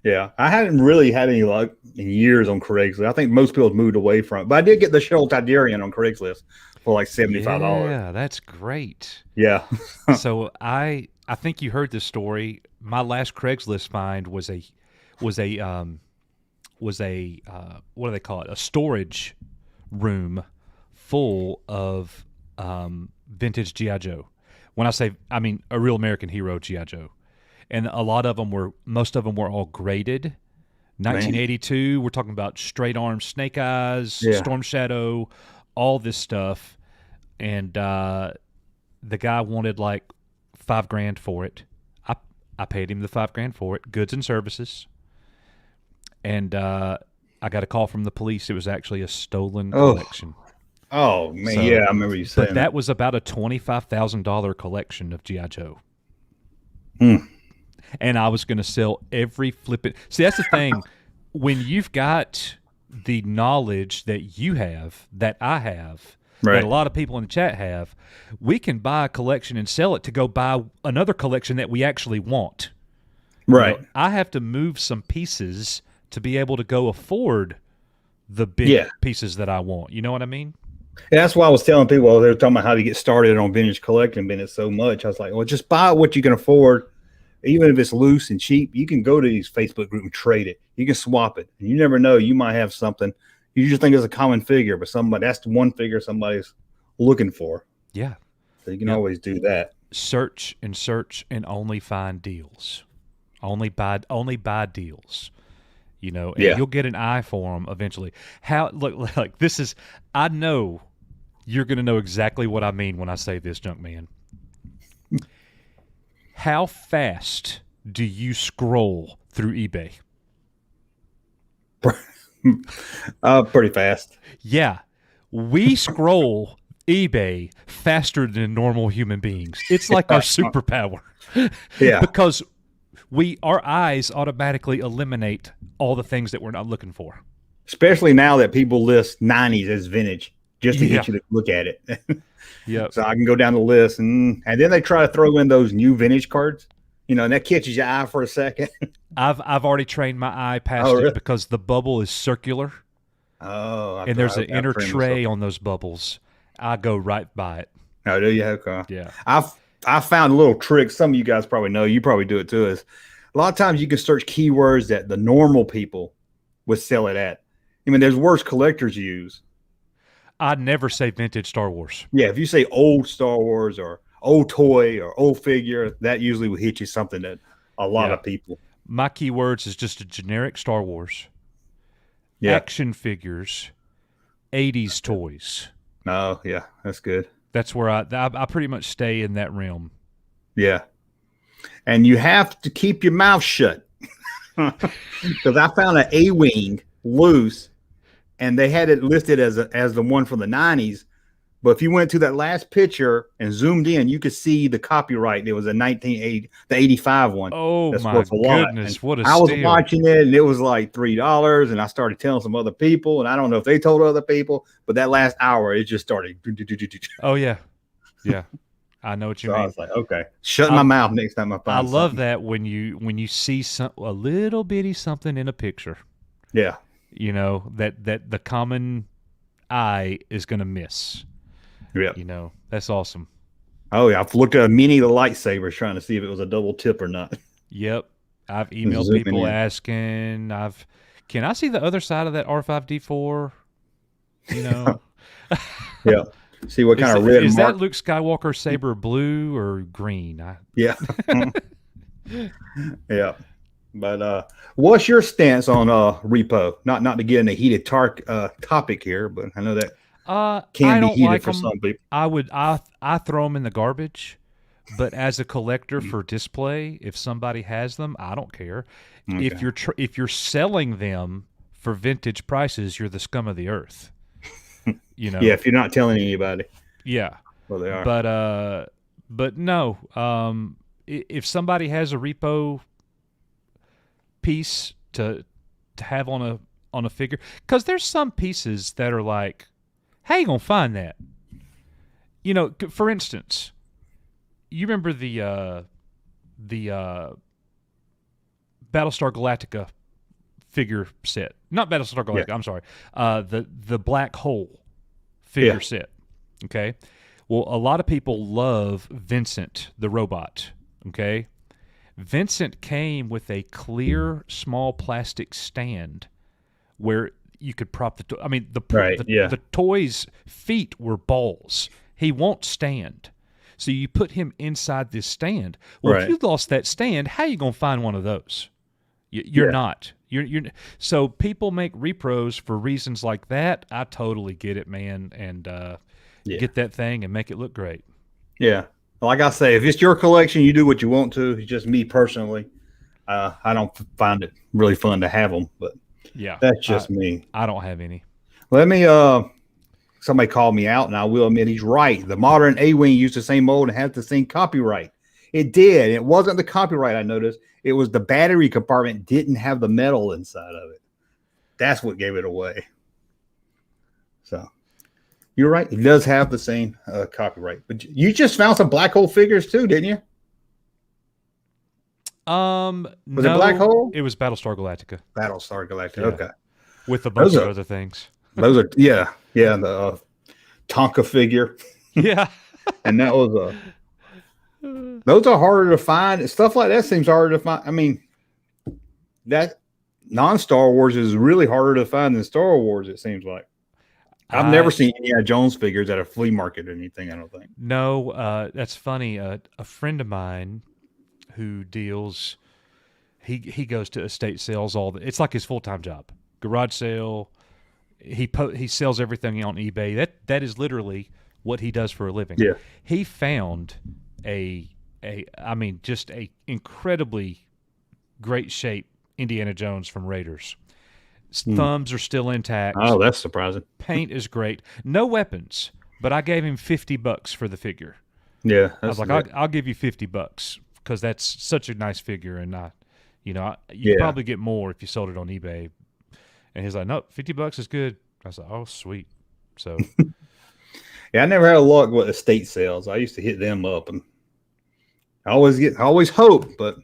Speaker 4: Yeah, I hadn't really had any luck in years on Craigslist. I think most people have moved away from it, but I did get the Shoal Tidarian on Craigslist for like $75.
Speaker 11: Yeah, that's great.
Speaker 4: Yeah.
Speaker 11: So I think you heard this story. My last Craigslist find was a what do they call it? A storage room full of vintage G.I. Joe. When I say, I mean a real American hero G.I. Joe. And most of them were all graded. 1982, we're talking about Straight Arm Snake Eyes, Storm Shadow, all this stuff. And the guy wanted like $5,000 for it. I paid him the $5,000 for it, goods and services. And I got a call from the police. It was actually a stolen collection.
Speaker 4: Oh, man.
Speaker 11: So,
Speaker 4: yeah, I remember you saying
Speaker 11: but that was about a $25,000 collection of G.I. Joe. And I was going to sell every flippin'. See, that's the thing. When you've got the knowledge that you have, that I have,
Speaker 4: Right.
Speaker 11: that a lot of people in the chat have, we can buy a collection and sell it to go buy another collection that we actually want.
Speaker 4: Right.
Speaker 11: You know, I have to move some pieces to be able to go afford the big pieces that I want. You know what I mean?
Speaker 4: Yeah, that's why I was telling people, they were talking about how to get started on vintage collecting, being it so much. I was like, well, just buy what you can afford. Even if it's loose and cheap, you can go to these Facebook groups and trade it. You can swap it. And you never know. You might have something. You just think it's a common figure, but that's the one figure somebody's looking for.
Speaker 11: Yeah.
Speaker 4: So you can always do that.
Speaker 11: Search and only find deals. Only buy deals. You know, and you'll get an eye for them eventually. Look, like this is, I know you're going to know exactly what I mean when I say this, Junkman. How fast do you scroll through eBay?
Speaker 4: Pretty fast.
Speaker 11: Yeah. We scroll eBay faster than normal human beings. It's like our superpower.
Speaker 4: Yeah.
Speaker 11: Because our eyes automatically eliminate all the things that we're not looking for.
Speaker 4: Especially now that people list 90s as vintage just to get you to look at it.
Speaker 11: Yeah.
Speaker 4: So I can go down the list and then they try to throw in those new vintage cards, you know, and that catches your eye for a second.
Speaker 11: I've already trained my eye past
Speaker 4: really?
Speaker 11: it because the bubble is circular.
Speaker 4: Oh,
Speaker 11: and there's an inner tray on those bubbles. I go right by it.
Speaker 4: Oh, do you? Okay.
Speaker 11: Yeah.
Speaker 4: I found a little trick. Some of you guys probably know. You probably do it too. Is a lot of times you can search keywords that the normal people would sell it at. I mean, there's words collectors use.
Speaker 11: I'd never say vintage Star Wars.
Speaker 4: Yeah, if you say old Star Wars or old toy or old figure, that usually will hit you something that a lot of people.
Speaker 11: My keywords is just a generic Star Wars. Action figures, 80s toys.
Speaker 4: Oh, yeah, that's good.
Speaker 11: That's where I pretty much stay in that realm.
Speaker 4: Yeah. And you have to keep your mouth shut. Because I found an A-Wing loose, and they had it listed as the one from the 90s. But if you went to that last picture and zoomed in, you could see the copyright. It was a 1980, the 85 one.
Speaker 11: Oh,
Speaker 4: that's
Speaker 11: my goodness. What a
Speaker 4: I was
Speaker 11: steal.
Speaker 4: watching it, and it was like $3, and I started telling some other people, and I don't know if they told other people, but that last hour, it just started.
Speaker 11: Oh, yeah. Yeah. I know what you mean.
Speaker 4: I was like, okay, shut my mouth next time I find
Speaker 11: I love that when you see a little bitty something in a picture.
Speaker 4: Yeah.
Speaker 11: You know, that the common eye is going to miss.
Speaker 4: Yeah.
Speaker 11: You know, that's awesome.
Speaker 4: Oh, yeah. I've looked at a mini of the lightsabers trying to see if it was a double tip or not.
Speaker 11: Yep. I've emailed people asking. Can I see the other side of that R5D4? You know?
Speaker 4: Yeah. See what kind of red
Speaker 11: is
Speaker 4: mark.
Speaker 11: that Luke Skywalker saber blue or green?
Speaker 4: Yeah. Yeah. But what's your stance on repo? Not to get in a heated topic here, but I know that can be heated for some people.
Speaker 11: I throw them in the garbage, but as a collector for display, if somebody has them, I don't care. Okay. If you're selling them for vintage prices, you're the scum of the earth. You know.
Speaker 4: Yeah, if you're not telling anybody.
Speaker 11: Yeah.
Speaker 4: Well, they are.
Speaker 11: But no. If somebody has a repo piece to have on a figure, because there's some pieces that are like, how you gonna find that? You know, for instance, you remember the Battlestar Galactica figure set, not Battlestar Galactica. Yeah. I'm sorry, the black hole figure set. Okay, well, a lot of people love Vincent the robot. Okay. Vincent came with a clear, small plastic stand where you could prop the toy's feet were balls. He won't stand. So you put him inside this stand. Well, if you lost that stand, how are you going to find one of those? You're not. You're so people make repros for reasons like that. I totally get it, man, and get that thing and make it look great.
Speaker 4: Yeah. Like I say, if it's your collection, you do what you want to. It's just me personally. I don't find it really fun to have them, but
Speaker 11: yeah,
Speaker 4: that's just me.
Speaker 11: I don't have any.
Speaker 4: Let me. Somebody called me out, and I will admit he's right. The modern A-wing used the same mold and has the same copyright. It did. It wasn't the copyright I noticed. It was the battery compartment didn't have the metal inside of it. That's what gave it away. So you're right. It does have the same copyright. But you just found some black hole figures too, didn't you? Was it Black Hole?
Speaker 11: It was Battlestar Galactica.
Speaker 4: Battlestar Galactica.
Speaker 11: Yeah.
Speaker 4: Okay.
Speaker 11: With a bunch of other things.
Speaker 4: Those are the Tonka figure.
Speaker 11: Yeah.
Speaker 4: And that was those are harder to find. Stuff like that seems harder to find. I mean, that non-Star Wars is really harder to find than Star Wars, it seems like. I've never seen Indiana Jones figures at a flea market or anything, I don't think.
Speaker 11: No, that's funny. A friend of mine who deals, he goes to estate sales it's like his full-time job. Garage sale. He sells everything on eBay. That is literally what he does for a living.
Speaker 4: Yeah.
Speaker 11: He found just a incredibly great shape Indiana Jones from Raiders. Thumbs are still intact.
Speaker 4: Oh, that's surprising.
Speaker 11: Paint is great. No weapons, but I gave him $50 for the figure.
Speaker 4: Yeah,
Speaker 11: I was like, I'll give you $50 because that's such a nice figure, and you probably get more if you sold it on eBay. And he's like, no, $50 is good. I was like, oh, sweet. So,
Speaker 4: yeah, I never had a luck with estate sales. I used to hit them up, and I always hope, but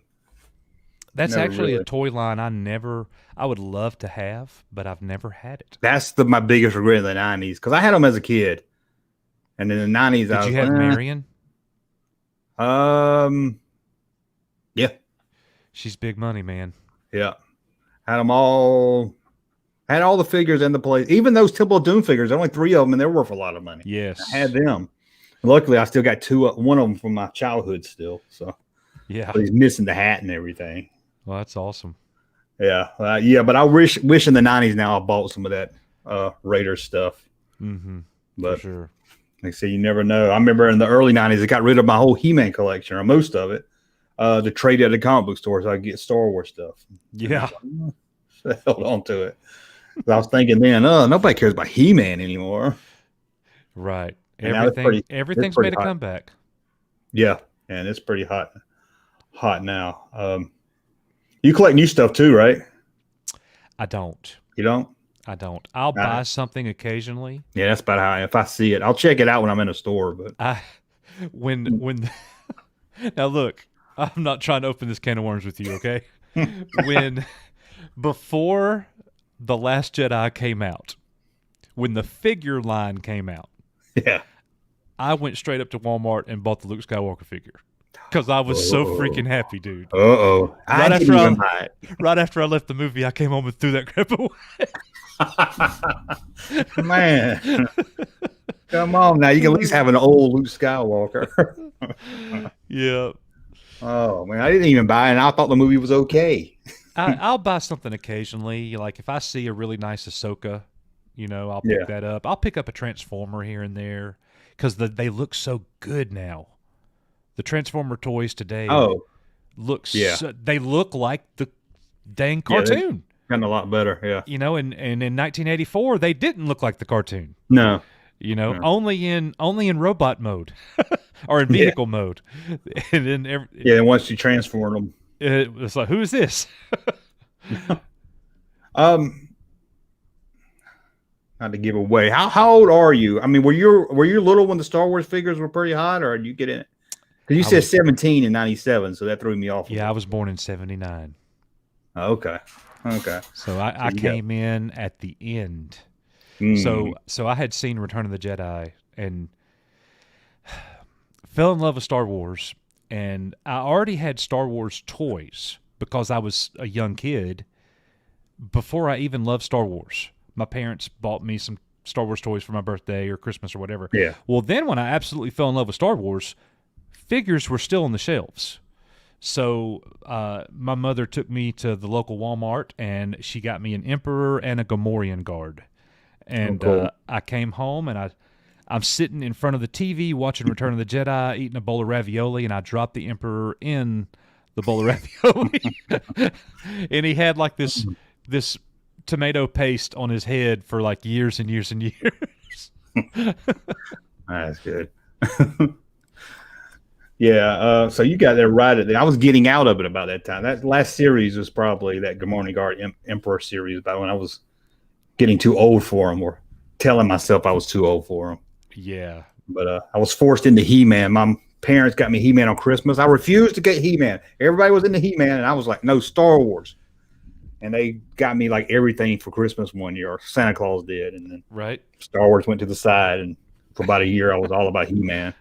Speaker 11: that's actually a toy line I would love to have, but I've never had it.
Speaker 4: That's my biggest regret in the 90s because I had them as a kid, and in the 90s,
Speaker 11: Did you have Marion?
Speaker 4: Yeah,
Speaker 11: she's big money, man.
Speaker 4: Yeah, had them all. Had all the figures in the place, even those Temple of Doom figures. Only 3 of them, and they're worth a lot of money.
Speaker 11: Yes,
Speaker 4: I had them. And luckily, I still got one of them from my childhood still. So,
Speaker 11: yeah,
Speaker 4: but he's missing the hat and everything.
Speaker 11: Well, that's awesome.
Speaker 4: Yeah, but I wish in the 90s now I bought some of that Raiders stuff.
Speaker 11: Mm-hmm.
Speaker 4: But
Speaker 11: for sure,
Speaker 4: like I say, you never know. I remember in the early 90s, I got rid of my whole He-Man collection, or most of it, to trade at the comic book store so I could get Star Wars stuff.
Speaker 11: Yeah,
Speaker 4: so I held on to it. I was thinking then, nobody cares about He-Man anymore.
Speaker 11: Right. Everything's made a comeback.
Speaker 4: Yeah, and it's pretty hot now. You collect new stuff too, right?
Speaker 11: I don't.
Speaker 4: You don't?
Speaker 11: I don't. I'll buy something occasionally.
Speaker 4: Yeah, that's about how. If I see it, I'll check it out when I'm in a store. But
Speaker 11: when now look, I'm not trying to open this can of worms with you, okay? Before The Last Jedi came out, when the figure line came out,
Speaker 4: yeah,
Speaker 11: I went straight up to Walmart and bought the Luke Skywalker figure because I was so freaking happy, dude. Right after I left the movie, I came home and threw that crap away.
Speaker 4: Man, come on now! You can at least have an old Luke Skywalker.
Speaker 11: Yeah.
Speaker 4: Oh man, I didn't even buy it. And I thought the movie was okay.
Speaker 11: I'll buy something occasionally. Like if I see a really nice Ahsoka, I'll pick that up. I'll pick up a Transformer here and there because they look so good now. The Transformer toys today they look like the dang cartoon.
Speaker 4: Gotten a lot better, yeah.
Speaker 11: And in 1984 they didn't look like the cartoon.
Speaker 4: No.
Speaker 11: Only in robot mode or in vehicle mode. And then
Speaker 4: and once you transform them,
Speaker 11: it's like, who is this?
Speaker 4: Not to give away. How old are you? I mean, were you little when the Star Wars figures were pretty hot, or did you get in it? Because you said 17 in 97, so that threw me off.
Speaker 11: Yeah, I was born in 79.
Speaker 4: Okay.
Speaker 11: So I came in at the end. So I had seen Return of the Jedi and fell in love with Star Wars, and I already had Star Wars toys because I was a young kid before I even loved Star Wars. My parents bought me some Star Wars toys for my birthday or Christmas or whatever.
Speaker 4: Yeah.
Speaker 11: Well, then when I absolutely fell in love with Star Wars, figures were still on the shelves. So my mother took me to the local Walmart, and she got me an Emperor and a Gamorrean guard. And
Speaker 4: cool.
Speaker 11: I came home, and I'm sitting in front of the TV watching Return of the Jedi, eating a bowl of ravioli, and I dropped the Emperor in the bowl of ravioli. And he had like this tomato paste on his head for like years and years and years.
Speaker 4: That's good. Yeah, so you got there right at the. I was getting out of it about that time. That last series was probably that Good Morning Guard Emperor series, about when I was getting too old for them, or telling myself I was too old for them.
Speaker 11: Yeah.
Speaker 4: But I was forced into He-Man. My parents got me He-Man on Christmas. I refused to get He-Man. Everybody was into He-Man, and I was like, no, Star Wars. And they got me like everything for Christmas one year, or Santa Claus did, and then Star Wars went to the side, and for about a year I was all about He-Man.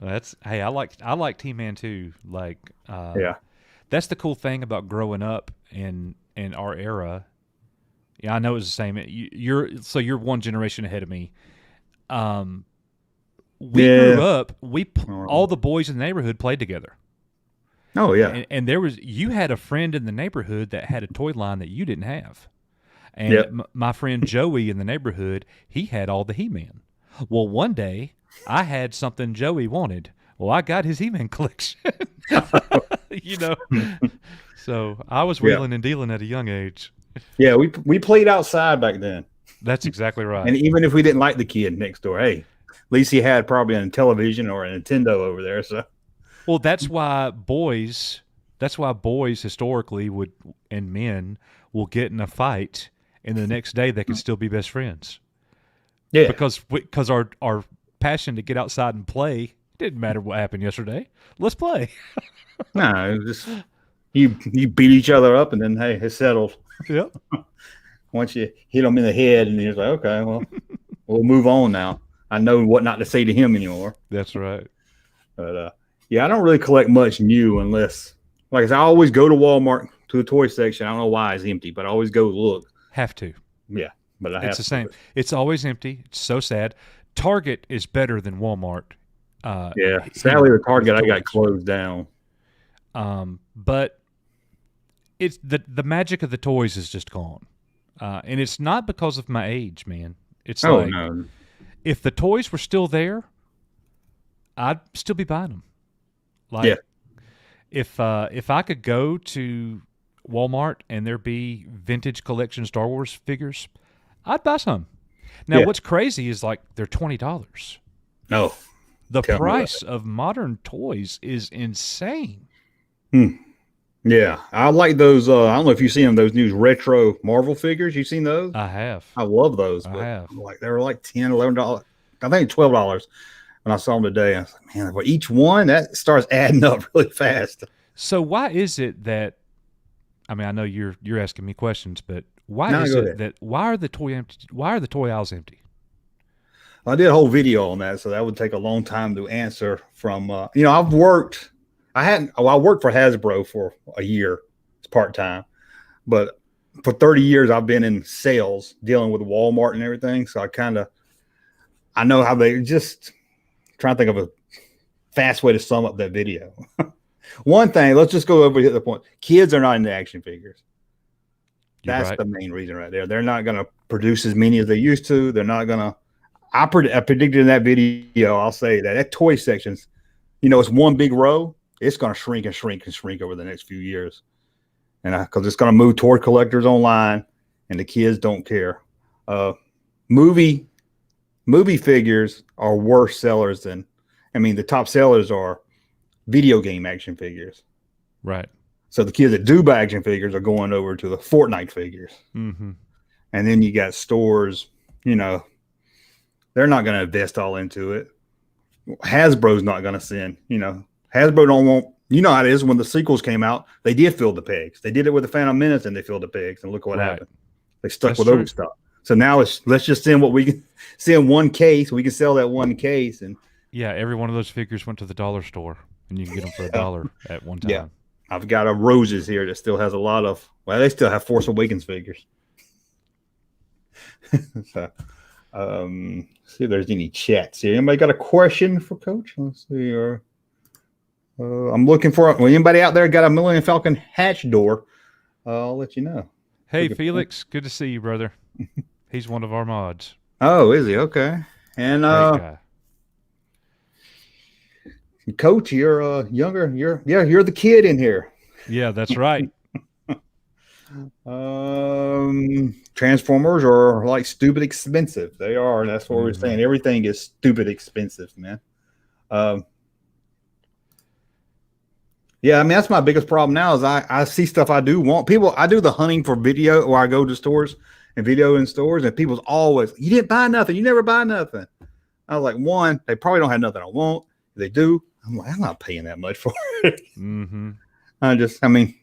Speaker 11: I liked He-Man too. Like,
Speaker 4: yeah,
Speaker 11: that's the cool thing about growing up in our era. Yeah, I know it's the same. You're one generation ahead of me. We grew up. All the boys in the neighborhood played together.
Speaker 4: Oh yeah,
Speaker 11: and you had a friend in the neighborhood that had a toy line that you didn't have, and my friend Joey in the neighborhood, he had all the He-Man. Well, one day I had something Joey wanted. Well, I got his He-Man collection. You know, so I was wheeling and dealing at a young age.
Speaker 4: Yeah, we played outside back then.
Speaker 11: That's exactly right.
Speaker 4: And even if we didn't like the kid next door, hey, at least he had probably a television or a Nintendo over there. So,
Speaker 11: well, that's why boys historically and men will get in a fight, and the next day they can still be best friends.
Speaker 4: Yeah,
Speaker 11: because our passion to get outside and play didn't matter what happened yesterday. Let's play.
Speaker 4: No, just you beat each other up, and then hey, it's settled.
Speaker 11: Yep.
Speaker 4: Once you hit him in the head, and you're like, okay, well, we'll move on now. I know what not to say to him anymore.
Speaker 11: That's right.
Speaker 4: But yeah, I don't really collect much new unless, like I said, I always go to Walmart to the toy section. I don't know why it's empty, but I always go look.
Speaker 11: Have to.
Speaker 4: Yeah, but
Speaker 11: it's the same. It's always empty. It's so sad. Target is better than Walmart.
Speaker 4: Yeah, sadly, the Target I got closed down.
Speaker 11: But it's the magic of the toys is just gone, and it's not because of my age, man. It's no. If the toys were still there, I'd still be buying them. Like, if I could go to Walmart and there be vintage collection Star Wars figures, I'd buy some. Now, what's crazy is like they're $20.
Speaker 4: No,
Speaker 11: the price of modern toys is insane.
Speaker 4: Yeah, I like those. I don't know if you've seen them. Those new retro Marvel figures. You seen those?
Speaker 11: I have.
Speaker 4: I love those.
Speaker 11: I have.
Speaker 4: Like they were like $10, $11. I think $12 when I saw them today. I was like, man, for each one that starts adding up really fast.
Speaker 11: So why is it that? I mean, I know you're asking me questions, but why are the toy aisles empty?
Speaker 4: I did a whole video on that, so that would take a long time to answer. From I worked for Hasbro for a year, it's part-time, but for 30 years I've been in sales dealing with Walmart and everything, so I know how they just trying to think of a fast way to sum up that video. One thing, let's just go over to the point. Kids are not into action figures. That's the main reason right there. They're not going to produce as many as they used to. They're not going to. I predicted in that video, I'll say that toy section's, it's one big row. It's going to shrink and shrink and shrink over the next few years. And because it's going to move toward collectors online, and the kids don't care. Movie figures are worse sellers than, the top sellers are video game action figures.
Speaker 11: Right.
Speaker 4: So the kids that do buy action figures are going over to the Fortnite figures.
Speaker 11: Mm-hmm. And
Speaker 4: then you got stores, they're not going to invest all into it. Hasbro's not going to send, Hasbro don't want, how it is when the sequels came out, they did fill the pegs. They did it with the Phantom Menace and they filled the pegs, and look what happened. They stuck with overstock. So now let's just send what we can send one case. We can sell that one case. And
Speaker 11: yeah, every one of those figures went to the dollar store, and you can get them for $1 at one time.
Speaker 4: Yeah. I've got a Roses here that still has a lot of, they still have Force Awakens figures. So, see if there's any chats here. Anybody got a question for Coach? Let's see. I'm looking for, anybody out there got a Millennium Falcon hatch door? I'll let you know.
Speaker 11: Hey, Felix, good to see you, brother. He's one of our mods.
Speaker 4: Oh, is he? Okay. And Coach, you're younger. You're the kid in here.
Speaker 11: Yeah, that's right.
Speaker 4: Transformers are like stupid expensive. They are. That's what we're saying. Everything is stupid expensive, man. Yeah, I mean that's my biggest problem now is I see stuff I do want. People, I do the hunting for video, or I go to stores and video in stores, and people's always, you didn't buy nothing. You never buy nothing. I was like, one, they probably don't have nothing I want. If they do, I'm like, I'm not paying that much for it. I mean,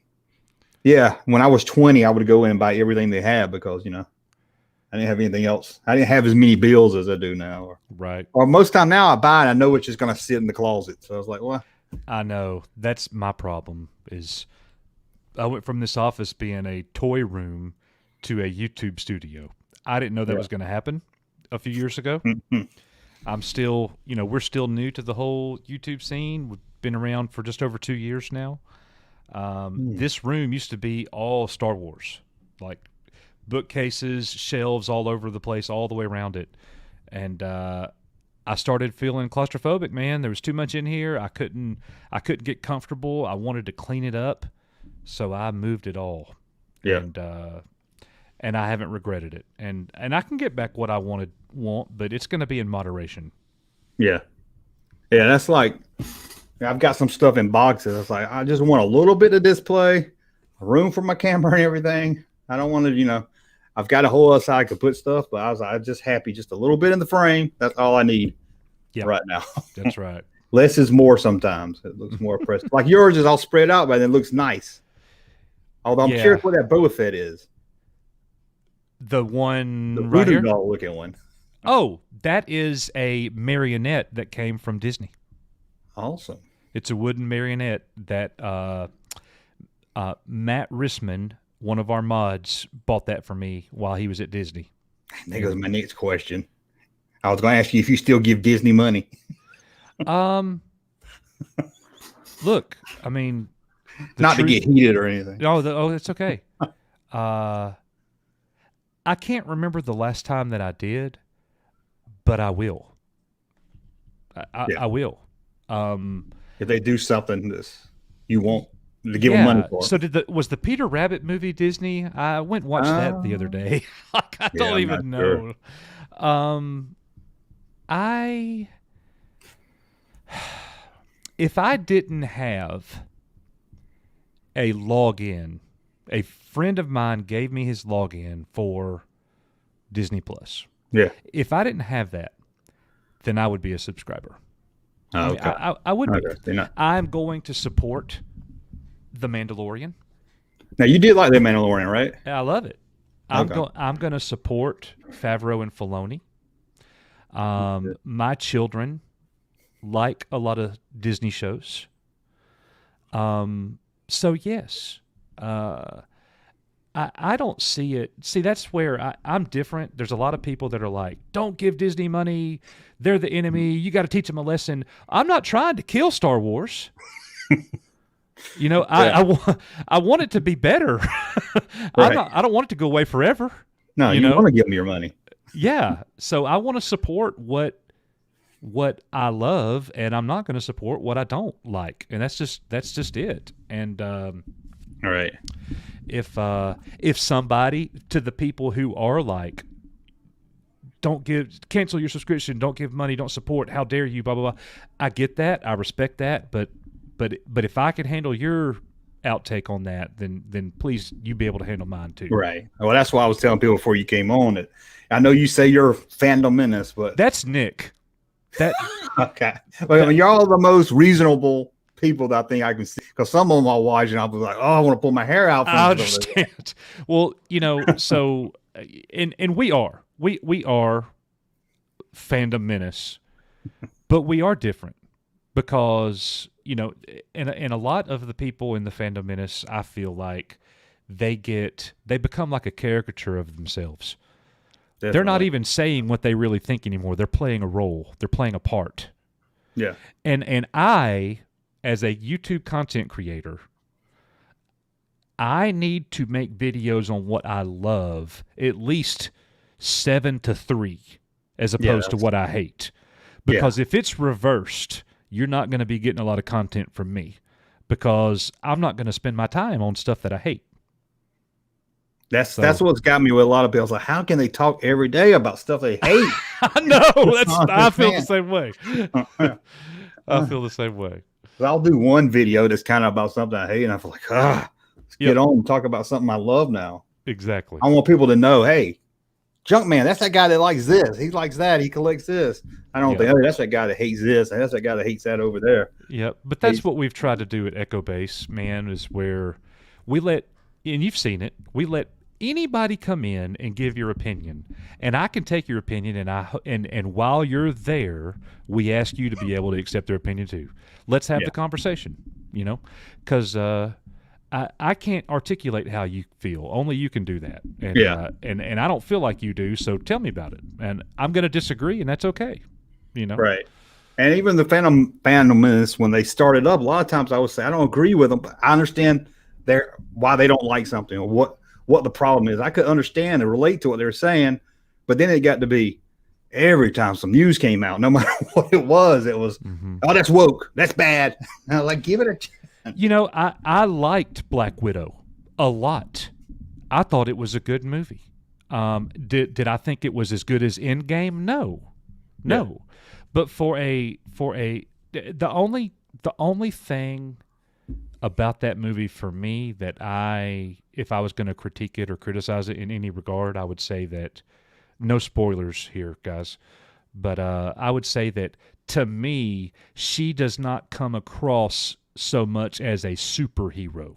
Speaker 4: yeah, when I was 20, I would go in and buy everything they had because, I didn't have anything else. I didn't have as many bills as I do now. Or most time now I buy it, I know it's just going to sit in the closet. So I was like, well.
Speaker 11: I know. That's my problem is I went from this office being a toy room to a YouTube studio. I didn't know that was going to happen a few years ago. I'm still, we're still new to the whole YouTube scene. We've been around for just over 2 years now. This room used to be all Star Wars, like bookcases, shelves all over the place, all the way around it. And I started feeling claustrophobic, man. There was too much in here. I couldn't get comfortable. I wanted to clean it up, so I moved it all.
Speaker 4: Yeah.
Speaker 11: And I haven't regretted it. And I can get back what I want, but it's going to be in moderation.
Speaker 4: Yeah. Yeah, that's like, I've got some stuff in boxes. It's like, I just want a little bit of display, a room for my camera and everything. I don't want to, I've got a whole other side I could put stuff, but I was just happy, just a little bit in the frame. That's all I need right now.
Speaker 11: That's right.
Speaker 4: Less is more sometimes. It looks more impressive. Like yours is all spread out, but it looks nice. Although I'm curious what that Boba Fett is.
Speaker 11: The one
Speaker 4: the
Speaker 11: right here?
Speaker 4: doll looking one.
Speaker 11: Oh, that is a marionette that came from Disney.
Speaker 4: Awesome.
Speaker 11: It's a wooden marionette that Matt Rissman, one of our mods, bought that for me while he was at Disney.
Speaker 4: There goes my next question. I was going to ask you if you still give Disney money.
Speaker 11: Look, I mean,
Speaker 4: not to get heated or anything.
Speaker 11: Oh, it's okay. I can't remember the last time that I did, but I will. I will.
Speaker 4: If they do something this you want to give them money for.
Speaker 11: So was the Peter Rabbit movie Disney? I went and watched that the other day. I don't even know. Sure. If I didn't have a login, a friend of mine gave me his login for Disney Plus.
Speaker 4: Yeah.
Speaker 11: If I didn't have that, then I would be a subscriber.
Speaker 4: Oh, okay.
Speaker 11: I would be.
Speaker 4: Okay.
Speaker 11: I'm going to support The Mandalorian.
Speaker 4: Now, you did like The Mandalorian, right?
Speaker 11: I love it.
Speaker 4: Okay.
Speaker 11: I'm going to support Favreau and Filoni. My children like a lot of Disney shows. So, yes. I don't see it. See, that's where I'm different. There's a lot of people that are like, don't give Disney money. They're the enemy. You got to teach them a lesson. I'm not trying to kill Star Wars. I want it to be better.
Speaker 4: Right.
Speaker 11: I don't want it to go away forever.
Speaker 4: No, you want to give them your money.
Speaker 11: Yeah. So I want to support what I love, and I'm not going to support what I don't like. And that's just it. And
Speaker 4: all right.
Speaker 11: If somebody, to the people who are like, cancel your subscription, don't give money, don't support, how dare you, blah blah blah. I get that, I respect that, but if I can handle your outtake on that, then please you be able to handle mine too.
Speaker 4: Right. Well, that's why I was telling people before you came on that I know you say you're fandom menace, but
Speaker 11: that's Nick. That
Speaker 4: okay. Well, I mean, y'all are the most reasonable people that I think I can see, because some of them I'll watch and I'll be like, oh, I want to pull my hair out.
Speaker 11: I understand. Well, so and we are fandom menace, but we are different because and a lot of the people in the fandom menace, I feel like they become like a caricature of themselves. Definitely. They're not even saying what they really think anymore. They're playing a role. They're playing a part.
Speaker 4: Yeah.
Speaker 11: And I, as a YouTube content creator, I need to make videos on what I love, at least 7 to 3, as opposed to what I hate. Because if it's reversed, you're not going to be getting a lot of content from me because I'm not going to spend my time on stuff that I hate.
Speaker 4: That's what's got me with a lot of people. It's like, how can they talk every day about stuff they hate?
Speaker 11: I know. I feel the same way. I feel the same way.
Speaker 4: I'll do one video that's kind of about something I hate, and I feel like, let's get on and talk about something I love now.
Speaker 11: Exactly.
Speaker 4: I want people to know, hey, Junkman, that's that guy that likes this. He likes that. He collects this. I don't think, that's that guy that hates this. And that's that guy that hates that over there.
Speaker 11: Yeah, but that's what we've tried to do at Echo Base, man, is where we let, and you've seen it, we let anybody come in and give your opinion, and I can take your opinion, and while you're there, we ask you to be able to accept their opinion too. Let's have the conversation, because I can't articulate how you feel. Only you can do that. And, and I don't feel like you do, so tell me about it. And I'm going to disagree, and that's okay.
Speaker 4: Right. And even the fandoms, when they started up, a lot of times I would say I don't agree with them, but I understand why they don't like something or what the problem is. I could understand and relate to what they're saying, but then it got to be every time some news came out, no matter what it was, oh, that's woke, that's bad. Like, give it a chance.
Speaker 11: I liked Black Widow a lot. I thought it was a good movie. Did I think it was as good as Endgame? No. But the only thing about that movie for me that if I was going to critique it or criticize it in any regard, I would say that, no spoilers here, guys, but I would say that to me, she does not come across so much as a superhero.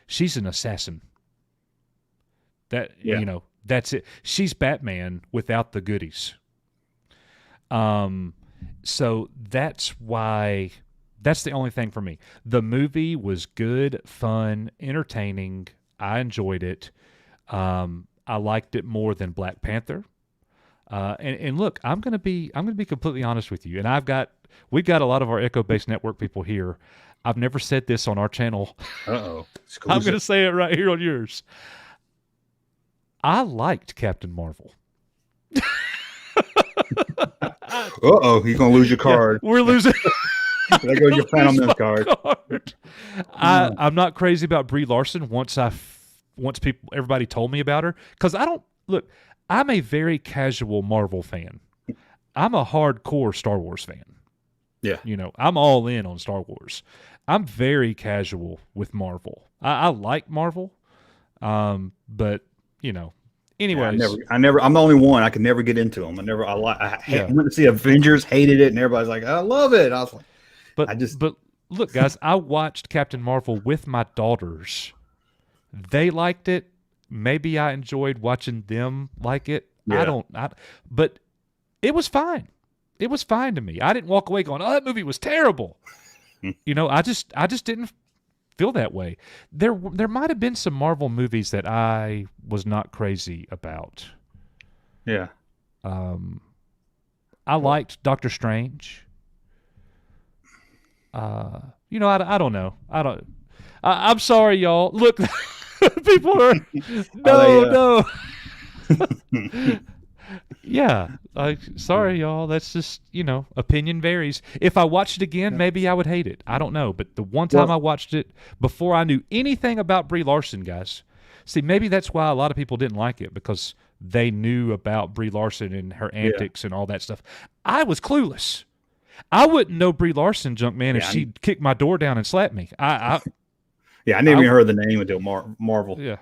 Speaker 11: She's an assassin. That's it. She's Batman without the goodies. So that's why. That's the only thing for me. The movie was good, fun, entertaining. I enjoyed it. I liked it more than Black Panther. And look, I'm gonna be completely honest with you. And we've got a lot of our Echo Base Network people here. I've never said this on our channel.
Speaker 4: Uh-oh.
Speaker 11: I'm gonna say it right here on yours. I liked Captain Marvel.
Speaker 4: Uh-oh, you're gonna lose your card.
Speaker 11: Yeah, we're losing.
Speaker 4: There goes your Phantom card.
Speaker 11: I'm not crazy about Brie Larson once everybody told me about her, because I'm a very casual Marvel fan. I'm a hardcore Star Wars fan.
Speaker 4: Yeah.
Speaker 11: I'm all in on Star Wars. I'm very casual with Marvel. I like Marvel. But anyways.
Speaker 4: Yeah, I'm the only one. I can never get into them. I went to see Avengers, hated it, and everybody's like, I love it. I was like,
Speaker 11: but look, guys, I watched Captain Marvel with my daughters. They liked it. Maybe I enjoyed watching them like it.
Speaker 4: Yeah.
Speaker 11: But it was fine. It was fine to me. I didn't walk away going, "Oh, that movie was terrible." I just didn't feel that way. There might have been some Marvel movies that I was not crazy about.
Speaker 4: Yeah.
Speaker 11: I liked Doctor Strange. I don't know. I'm sorry, y'all. Look, people are no. Yeah, sorry, y'all. That's just opinion varies. If I watched it again, maybe I would hate it. I don't know. But the one time I watched it before I knew anything about Brie Larson, guys. See, maybe that's why a lot of people didn't like it, because they knew about Brie Larson and her antics and all that stuff. I was clueless. I wouldn't know Brie Larson, Junkman, if she'd kick my door down and slap me. I
Speaker 4: never even heard the name until Marvel.
Speaker 11: Yeah.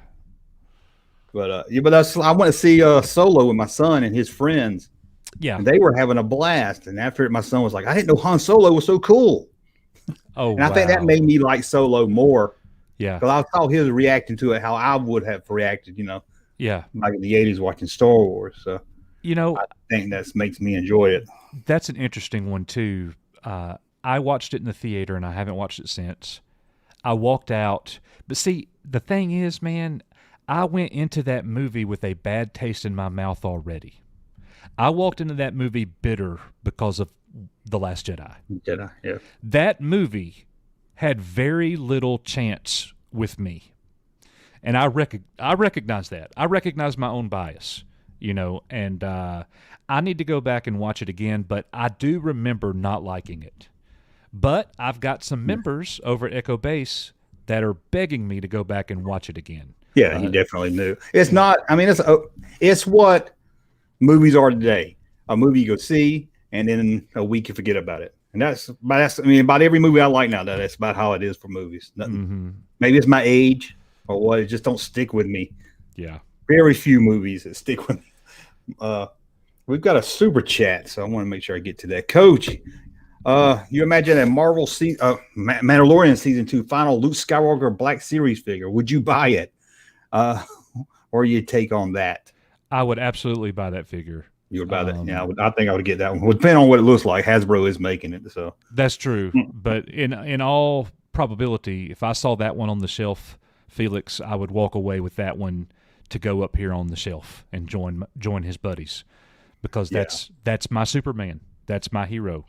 Speaker 4: But I went to see Solo with my son and his friends.
Speaker 11: Yeah.
Speaker 4: And they were having a blast. And after it, my son was like, I didn't know Han Solo was so cool.
Speaker 11: Oh,
Speaker 4: and I think that made me like Solo more.
Speaker 11: Yeah.
Speaker 4: Because I saw his reacting to it, how I would have reacted,
Speaker 11: Yeah.
Speaker 4: Like in the 80s watching Star Wars. So, I think that makes me enjoy it.
Speaker 11: That's an interesting one, too. I watched it in the theater, and I haven't watched it since. I walked out. But see, the thing is, man, I went into that movie with a bad taste in my mouth already. I walked into that movie bitter because of The Last Jedi.
Speaker 4: Yeah.
Speaker 11: That movie had very little chance with me. And I recognize that. I recognize my own bias, and I need to go back and watch it again, but I do remember not liking it. But I've got some members over at Echo Base that are begging me to go back and watch it again.
Speaker 4: Yeah, you definitely knew. It's not. I mean, it's what movies are today. A movie you go see, and then in a week you forget about it. And that's. I mean, about every movie I like now. That's about how it is for movies. Nothing. Maybe it's my age or what. It just don't stick with me.
Speaker 11: Yeah.
Speaker 4: Very few movies that stick with me. We've got a super chat, so I want to make sure I get to that. Coach, you imagine a Marvel Mandalorian season 2 final Luke Skywalker Black Series figure. Would you buy it? Or you take on that?
Speaker 11: I would absolutely buy that figure.
Speaker 4: You would buy that? Yeah, I think I would get that one. Well, depending on what it looks like, Hasbro is making it, so
Speaker 11: that's true. But in all probability, if I saw that one on the shelf, Felix, I would walk away with that one to go up here on the shelf and join his buddies, because that's my Superman. That's my hero.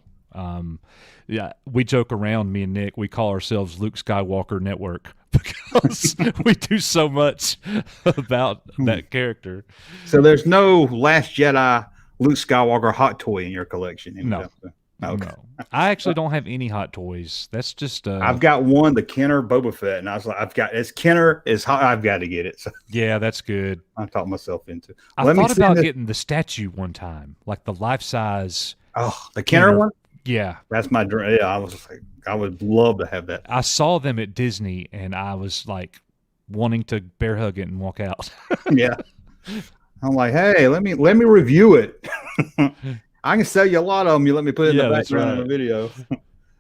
Speaker 11: Yeah, we joke around, me and Nick, we call ourselves Luke Skywalker Network because we do so much about that character.
Speaker 4: So there's no Last Jedi Luke Skywalker hot toy in your collection?
Speaker 11: No. Okay. No. I actually don't have any hot toys. That's just
Speaker 4: I've got one, the Kenner Boba Fett, and I was like, it's Kenner is hot. I've got to get it. So
Speaker 11: yeah, that's good.
Speaker 4: I talked myself into.
Speaker 11: I thought about getting the statue one time, like the life size.
Speaker 4: Oh, the Kenner one.
Speaker 11: Yeah,
Speaker 4: that's my dream. Yeah, I was like, I would love to have that.
Speaker 11: I saw them at Disney, and I was like, wanting to bear hug it and walk out.
Speaker 4: Yeah, I'm like, hey, let me review it. I can sell you a lot of them. You let me put it in the background of the video.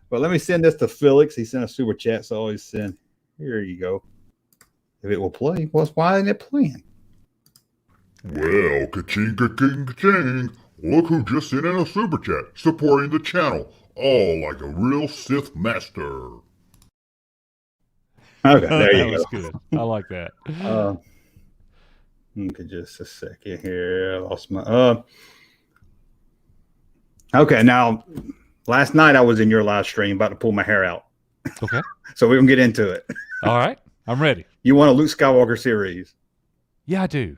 Speaker 4: But let me send this to Felix. He sent a super chat, so I always send. Here you go. If it will play, well, why isn't it playing?
Speaker 5: Well, ka-ching, ka-ching, ka-ching. Look who just sent in a super chat, supporting the channel, all like a real Sith master.
Speaker 4: Okay, there you go.
Speaker 11: That was good. I like that.
Speaker 4: Okay, just a second here. I lost my. Okay, now, last night I was in your live stream about to pull my hair out.
Speaker 11: Okay.
Speaker 4: So we're going to get into it.
Speaker 11: All right. I'm ready.
Speaker 4: You want a Luke Skywalker series?
Speaker 11: Yeah, I do.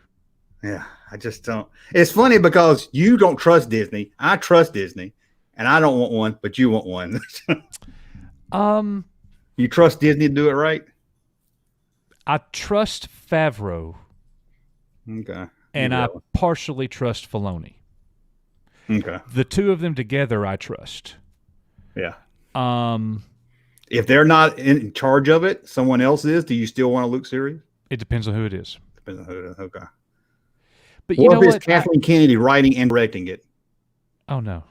Speaker 4: Yeah, I just don't. It's funny because you don't trust Disney. I trust Disney, and I don't want one, but you want one. You trust Disney to do it right?
Speaker 11: I trust Favreau.
Speaker 4: Okay.
Speaker 11: And I partially trust Filoni.
Speaker 4: Okay.
Speaker 11: The two of them together, I trust.
Speaker 4: Yeah. If they're not in charge of it, someone else is. Do you still want a Luke series?
Speaker 11: It depends on who it is.
Speaker 4: Depends on who it is. Okay.
Speaker 11: But you know what?
Speaker 4: Kathleen Kennedy writing and directing it?
Speaker 11: Oh no.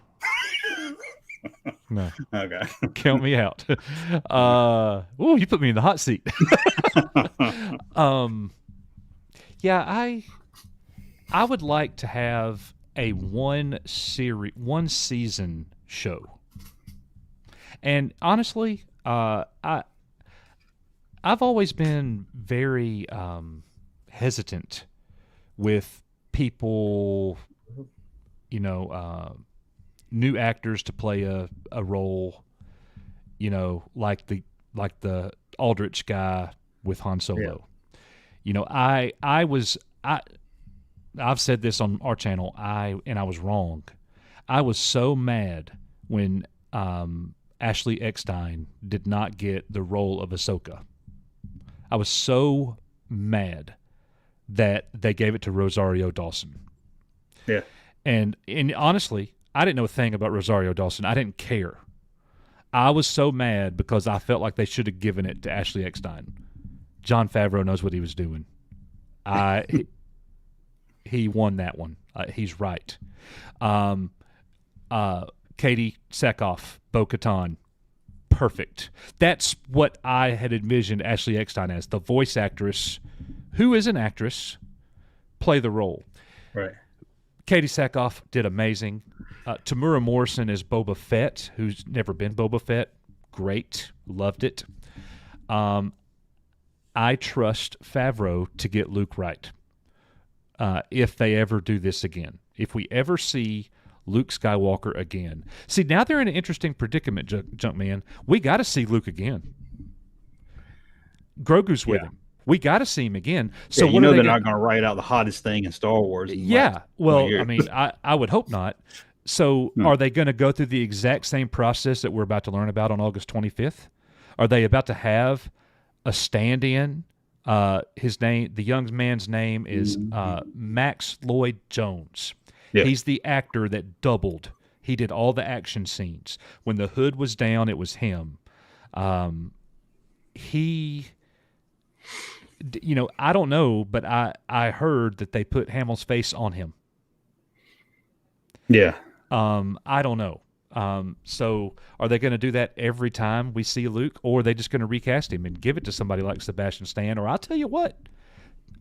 Speaker 11: No.
Speaker 4: Okay.
Speaker 11: Count me out. Oh, you put me in the hot seat. Yeah, I would like to have a one season show. And honestly, I've always been very hesitant with people, new actors to play a role, like the Aldrich guy with Han Solo. Yeah. I've said this on our channel, and I was wrong. I was so mad when Ashley Eckstein did not get the role of Ahsoka. I was so mad that they gave it to Rosario Dawson.
Speaker 4: Yeah.
Speaker 11: And honestly, I didn't know a thing about Rosario Dawson. I didn't care. I was so mad because I felt like they should have given it to Ashley Eckstein. Jon Favreau knows what he was doing. He won that one. He's right. Katie Sackhoff, Bo-Katan, perfect. That's what I had envisioned Ashley Eckstein as, the voice actress, who is an actress, play the role.
Speaker 4: Right.
Speaker 11: Katie Sackhoff did amazing. Tamura Morrison is Boba Fett, who's never been Boba Fett. Great. Loved it. I trust Favreau to get Luke right. If they ever do this again. If we ever see Luke Skywalker again. See, now they're in an interesting predicament, Junkman. We got to see Luke again. Grogu's with him. We got to see him again. So
Speaker 4: they're not going to write out the hottest thing in Star Wars.
Speaker 11: Yeah. Well, I mean, I would hope not. So are they going to go through the exact same process that we're about to learn about on August 25th? Are they about to have a stand-in? His name, the young man's name is Max Lloyd Jones.
Speaker 4: Yeah.
Speaker 11: He's the actor that doubled. He did all the action scenes. When the hood was down, it was him. He, I don't know, but I heard that they put Hamill's face on him.
Speaker 4: Yeah.
Speaker 11: I don't know. So are they going to do that every time we see Luke, or are they just going to recast him and give it to somebody like Sebastian Stan? Or I'll tell you what,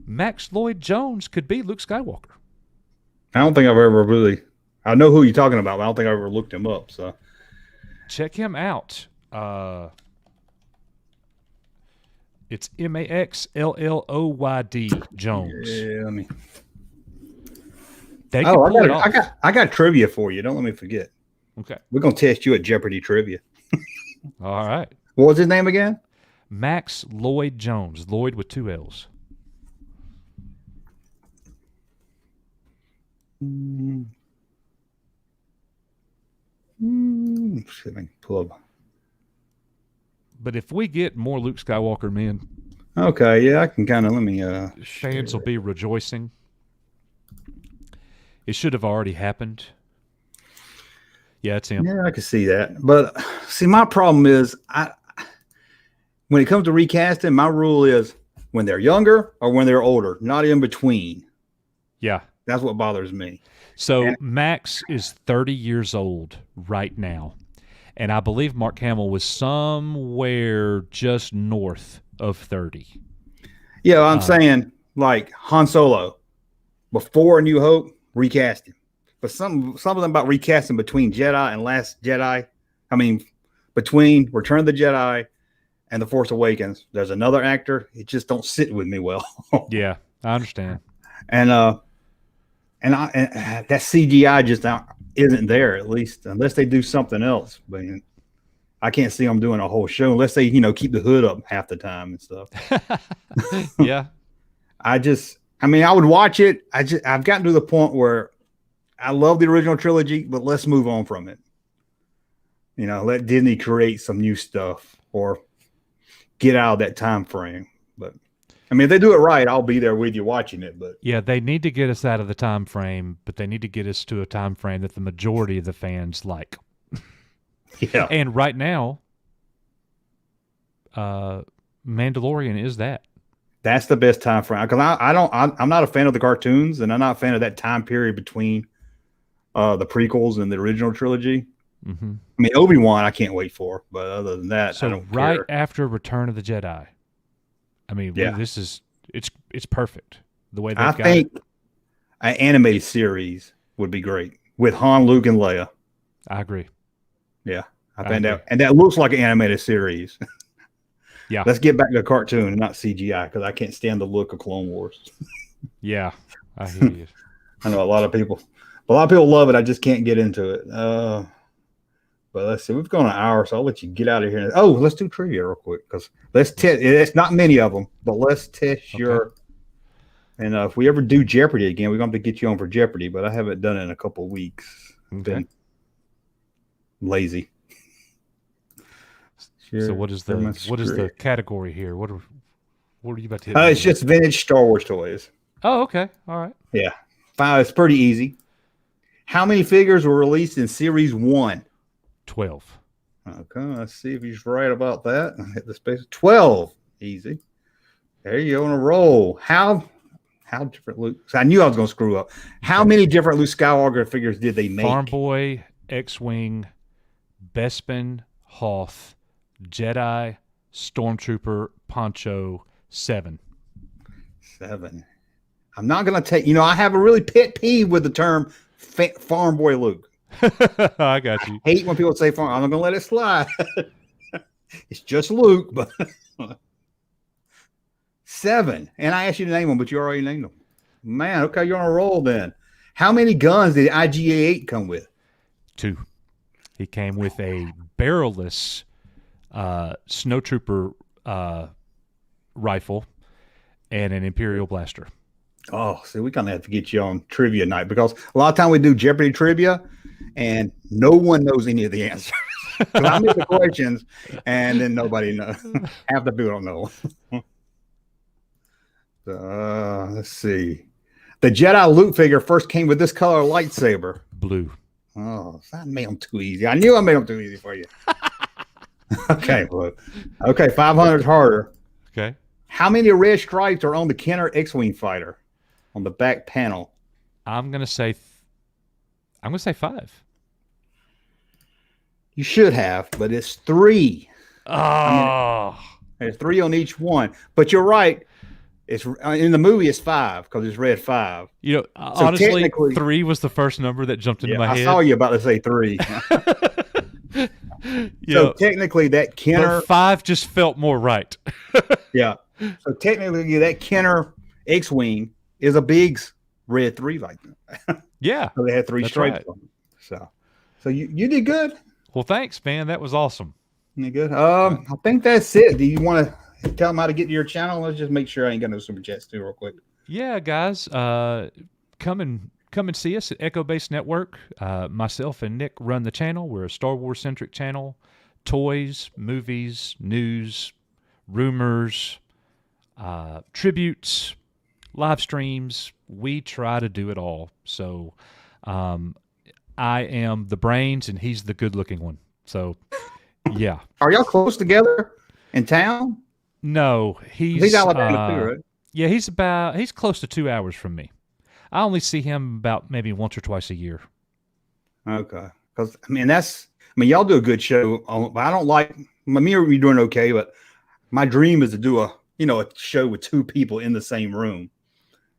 Speaker 11: Max Lloyd Jones could be Luke Skywalker.
Speaker 4: I don't think I've ever really. I know who you're talking about, but I don't think I ever looked him up. So
Speaker 11: check him out. It's Maxlloyd Jones.
Speaker 4: Yeah, let me.
Speaker 11: They can pull it off.
Speaker 4: I got trivia for you. Don't let me forget.
Speaker 11: Okay.
Speaker 4: We're gonna test you at Jeopardy trivia.
Speaker 11: All right.
Speaker 4: What was his name again?
Speaker 11: Max Lloyd Jones. Lloyd with 2 L's.
Speaker 4: See if I can pull up.
Speaker 11: But if we get more Luke Skywalker men,
Speaker 4: okay, yeah, I can kind of let me.
Speaker 11: Fans will be rejoicing. It should have already happened. Yeah, it's him.
Speaker 4: Yeah, I can see that. But see, my problem is, when it comes to recasting, my rule is when they're younger or when they're older, not in between.
Speaker 11: Yeah.
Speaker 4: That's what bothers me.
Speaker 11: So Max is 30 years old right now. And I believe Mark Hamill was somewhere just north of 30.
Speaker 4: Yeah, I'm saying like Han Solo, before A New Hope, recast him. But something about recasting between Jedi and Last Jedi. I mean, between Return of the Jedi and The Force Awakens, there's another actor. It just don't sit with me well.
Speaker 11: Yeah, I understand.
Speaker 4: And that CGI just isn't there, at least unless they do something else. But I can't see them doing a whole show unless they, keep the hood up half the time and stuff.
Speaker 11: Yeah.
Speaker 4: I would watch it. I've gotten to the point where I love the original trilogy, but let's move on from it. Let Disney create some new stuff or get out of that time frame. But if they do it right, I'll be there with you watching it. But
Speaker 11: yeah, they need to get us out of the time frame, but they need to get us to a time frame that the majority of the fans like.
Speaker 4: Yeah.
Speaker 11: And right now, Mandalorian is that.
Speaker 4: That's the best time frame, because I'm not a fan of the cartoons, and I'm not a fan of that time period between the prequels and the original trilogy.
Speaker 11: Mm-hmm.
Speaker 4: Obi-Wan I can't wait for, but other than that, I don't
Speaker 11: right
Speaker 4: care.
Speaker 11: After Return of the Jedi, this is it's perfect the way they've got
Speaker 4: think
Speaker 11: it.
Speaker 4: An animated series would be great with Han, Luke, and Leia.
Speaker 11: I agree.
Speaker 4: Yeah, I think that, and that looks like an animated series.
Speaker 11: Yeah,
Speaker 4: let's get back to cartoon and not CGI, because I can't stand the look of Clone Wars.
Speaker 11: Yeah, I hear you.
Speaker 4: I know a lot of people love it. I just can't get into it. But let's see, we've gone an hour, so I'll let you get out of here. Oh, let's do trivia real quick, because let's test. It's not many of them, but let's test your. And if we ever do Jeopardy again, we're going to have to get you on for Jeopardy. But I haven't done it in a couple of weeks.
Speaker 11: Okay.
Speaker 4: Been lazy.
Speaker 11: So what is the category here? What are you about to hit?
Speaker 4: It's just vintage Star Wars toys.
Speaker 11: Oh, okay. All right.
Speaker 4: Yeah. 5. It's pretty easy. How many figures were released in Series 1?
Speaker 11: 12.
Speaker 4: Okay, let's see if he's right about that. Hit the space. 12. Easy. There you go, on a roll. How different Luke? I knew I was going to screw up. How many different Luke Skywalker figures did they make?
Speaker 11: Farm Boy, X-Wing, Bespin, Hoth, Jedi, Stormtrooper, Poncho, 7.
Speaker 4: 7. I'm not going to take, I have a really pet peeve with the term Farm Boy Luke.
Speaker 11: I got you.
Speaker 4: I hate when people say farm. I'm not going to let it slide. It's just Luke, but 7. And I asked you to name them, but you already named them. Man, okay, you're on a roll then. How many guns did IG-8 come with?
Speaker 11: 2. He came with a barrelless snowtrooper rifle and an Imperial blaster.
Speaker 4: Oh, see, we kind of have to get you on trivia night, because a lot of time we do Jeopardy trivia, and no one knows any of the answers. Because I make the questions, and then nobody knows. Half the people don't know. Let's see. The Jedi Luke figure first came with this color lightsaber.
Speaker 11: Blue.
Speaker 4: Oh, I made them too easy. I knew I made them too easy for you. Okay, well, okay, 500 is harder.
Speaker 11: Okay.
Speaker 4: How many red stripes are on the Kenner X-wing fighter on the back panel?
Speaker 11: I'm gonna say 5.
Speaker 4: You should have, but it's 3.
Speaker 11: Oh,
Speaker 4: there's 3 on each one. But you're right. It's in the movie. It's 5 because it's red 5.
Speaker 11: You know, so honestly, 3 was the first number that jumped into my head.
Speaker 4: I saw you about to say 3. So technically, that Kenner
Speaker 11: 5 just felt more right.
Speaker 4: Yeah. So technically, that Kenner X-wing is a Biggs red 3 like that.
Speaker 11: Yeah.
Speaker 4: So they had 3 stripes
Speaker 11: right.
Speaker 4: on them. So you did good.
Speaker 11: Well, thanks, man. That was awesome.
Speaker 4: You good? I think that's it. Do you want to tell them how to get to your channel? Let's just make sure I ain't got no super chats too real quick.
Speaker 11: Yeah, guys. Come and see us at Echo Base Network. Myself and Nick run the channel. We're a Star Wars centric channel. Toys, movies, news, rumors, tributes, live streams. We try to do it all. So I am the brains and he's the good looking one. So yeah.
Speaker 4: Are y'all close together in town?
Speaker 11: No, he's
Speaker 4: Alabama too, right?
Speaker 11: Yeah, he's close to 2 hours from me. I only see him about maybe once or twice a year.
Speaker 4: Okay. Because y'all do a good show. But I don't like you're doing okay, but my dream is to do a show with 2 people in the same room.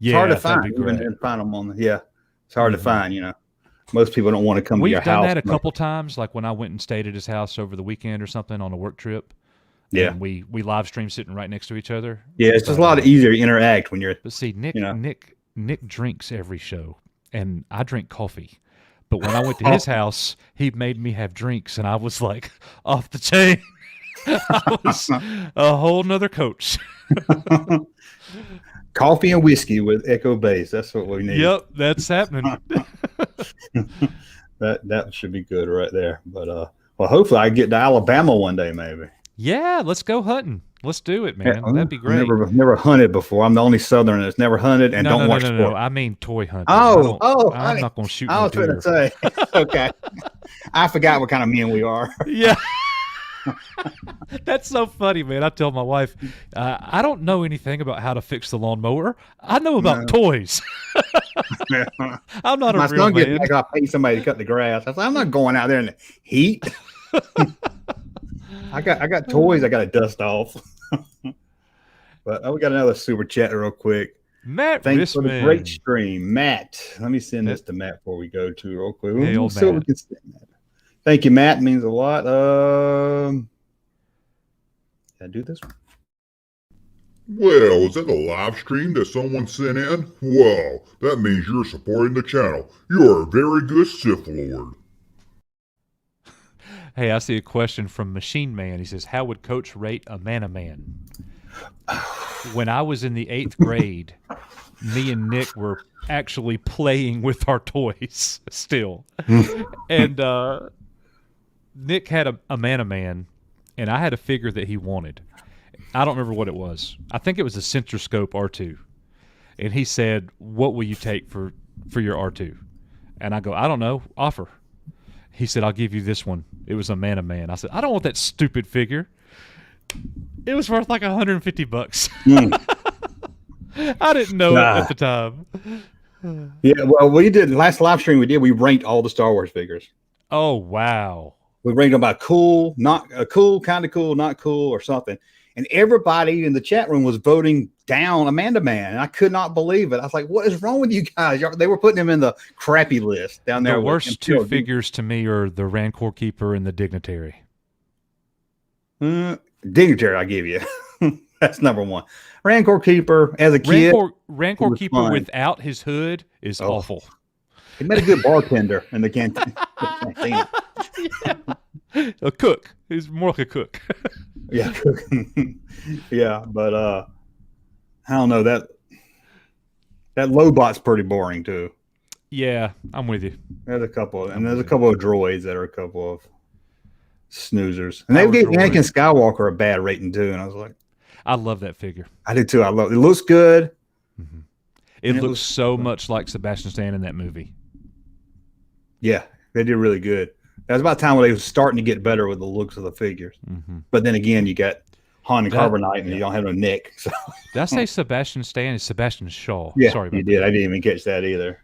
Speaker 4: It's hard to find. Even find them on it's hard to find, Most people don't want to come to your house.
Speaker 11: We've done that a couple times, like when I went and stayed at his house over the weekend or something on a work trip.
Speaker 4: Yeah.
Speaker 11: And we live stream sitting right next to each other.
Speaker 4: Yeah, it's just a lot easier to interact when you're.
Speaker 11: But see, Nick drinks every show, and I drink coffee. But when I went to his house, he made me have drinks, and I was like off the chain. I was a whole nother coach.
Speaker 4: Coffee and whiskey with Echo Base. That's what we need.
Speaker 11: Yep, that's happening.
Speaker 4: That should be good right there. But well, hopefully I get to Alabama one day, maybe.
Speaker 11: Yeah, let's go hunting. Let's do it, man. That'd be great.
Speaker 4: Never hunted before. I'm the only Southerner that's never hunted and don't watch sport.
Speaker 11: No. I mean toy hunting. I'm not going to shoot.
Speaker 4: I was going to say. Okay. I forgot what kind of men we are.
Speaker 11: Yeah. That's so funny, man. I tell my wife, I don't know anything about how to fix the lawnmower. I know about toys. I'm not a real man.
Speaker 4: I got to pay somebody to cut the grass. I said, I'm not going out there in the heat. I got toys I got to dust off. But we got another super chat real quick.
Speaker 11: Matt,
Speaker 4: thanks for the great stream, Matt. Let me send this to Matt before we go to real quick. Thank you, Matt. It means a lot. Can I do this one?
Speaker 5: Well, is that a live stream that someone sent in? Wow, that means you're supporting the channel. You are a very good Sith Lord.
Speaker 11: Hey, I see a question from Machine Man. He says, how would Coach rate a Man? When I was in the 8th grade, me and Nick were actually playing with our toys still. And Nick had a Man, and I had a figure that he wanted. I don't remember what it was. I think it was a Centroscope R2. And he said, what will you take for your R2? And I go, I don't know, offer. He said, I'll give you this one. It was a Man. I said, I don't want that stupid figure. It was worth like $150. I didn't know it at the time.
Speaker 4: Yeah, well, we did last live stream we ranked all the Star Wars figures.
Speaker 11: Oh, wow.
Speaker 4: We ranked them by cool, not cool, kind of cool, not cool, or something. And everybody in the chat room was voting down Amanda Man. And I could not believe it. I was like, what is wrong with you guys? They were putting him in the crappy list down there.
Speaker 11: The worst 2 figures to me are the Rancor Keeper and the Dignitary.
Speaker 4: Dignitary, I give you. That's number 1. Rancor Keeper, as a kid.
Speaker 11: Rancor Keeper fun. Without his hood is awful. He
Speaker 4: made a good bartender in the canteen.
Speaker 11: Yeah. A cook. He's more like a cook.
Speaker 4: Yeah, yeah, but I don't know, that Lobot's pretty boring too.
Speaker 11: Yeah, I'm with you.
Speaker 4: There's a couple, and there's a couple of droids that are a couple of snoozers, and they gave
Speaker 11: droid.
Speaker 4: Anakin Skywalker a bad rating too. And I was like,
Speaker 11: I love that figure.
Speaker 4: I do too. I love it. It looks good.
Speaker 11: It looks so much like Sebastian Stan in that movie.
Speaker 4: Yeah, they did really good. That was about time when they were starting to get better with the looks of the figures. But then again, you got Han and Carbonite, and you don't have no Nick. So.
Speaker 11: Did I say Sebastian Stan? It's Sebastian Shaw.
Speaker 4: Yeah,
Speaker 11: Sorry about
Speaker 4: you did.
Speaker 11: that.
Speaker 4: I didn't even catch that either.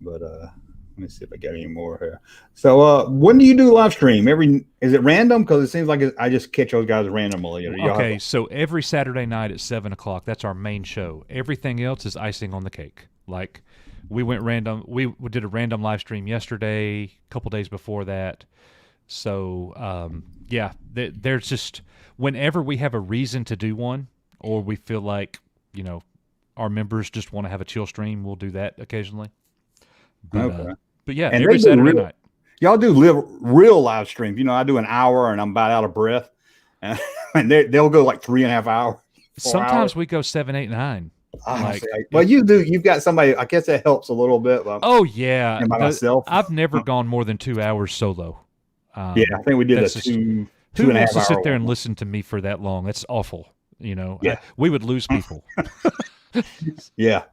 Speaker 4: But let me see if I got any more here. So when do you do live stream? Is it random? Because it seems like I just catch those guys randomly.
Speaker 11: Okay, so every Saturday night at 7 o'clock, that's our main show. Everything else is icing on the cake. Like, we went random. We did a random live stream yesterday, a couple days before that. So, yeah, there's just, whenever we have a reason to do one, or we feel like, our members just want to have a chill stream, we'll do that occasionally. But yeah,
Speaker 4: and
Speaker 11: every Saturday night.
Speaker 4: Y'all do real live streams. I do an hour and I'm about out of breath. And they'll go like 3.5 hours.
Speaker 11: Sometimes we go 7, 8, 9.
Speaker 4: Well, you do. You've got somebody. I guess that helps a little bit.
Speaker 11: Oh yeah,
Speaker 4: by myself,
Speaker 11: I've never gone more than 2 hours solo.
Speaker 4: Yeah, I think we did a two
Speaker 11: Who
Speaker 4: and a half
Speaker 11: wants to sit
Speaker 4: hour
Speaker 11: there
Speaker 4: one.
Speaker 11: and listen to me for that long? That's awful.
Speaker 4: Yeah.
Speaker 11: We would lose people.
Speaker 4: Yeah,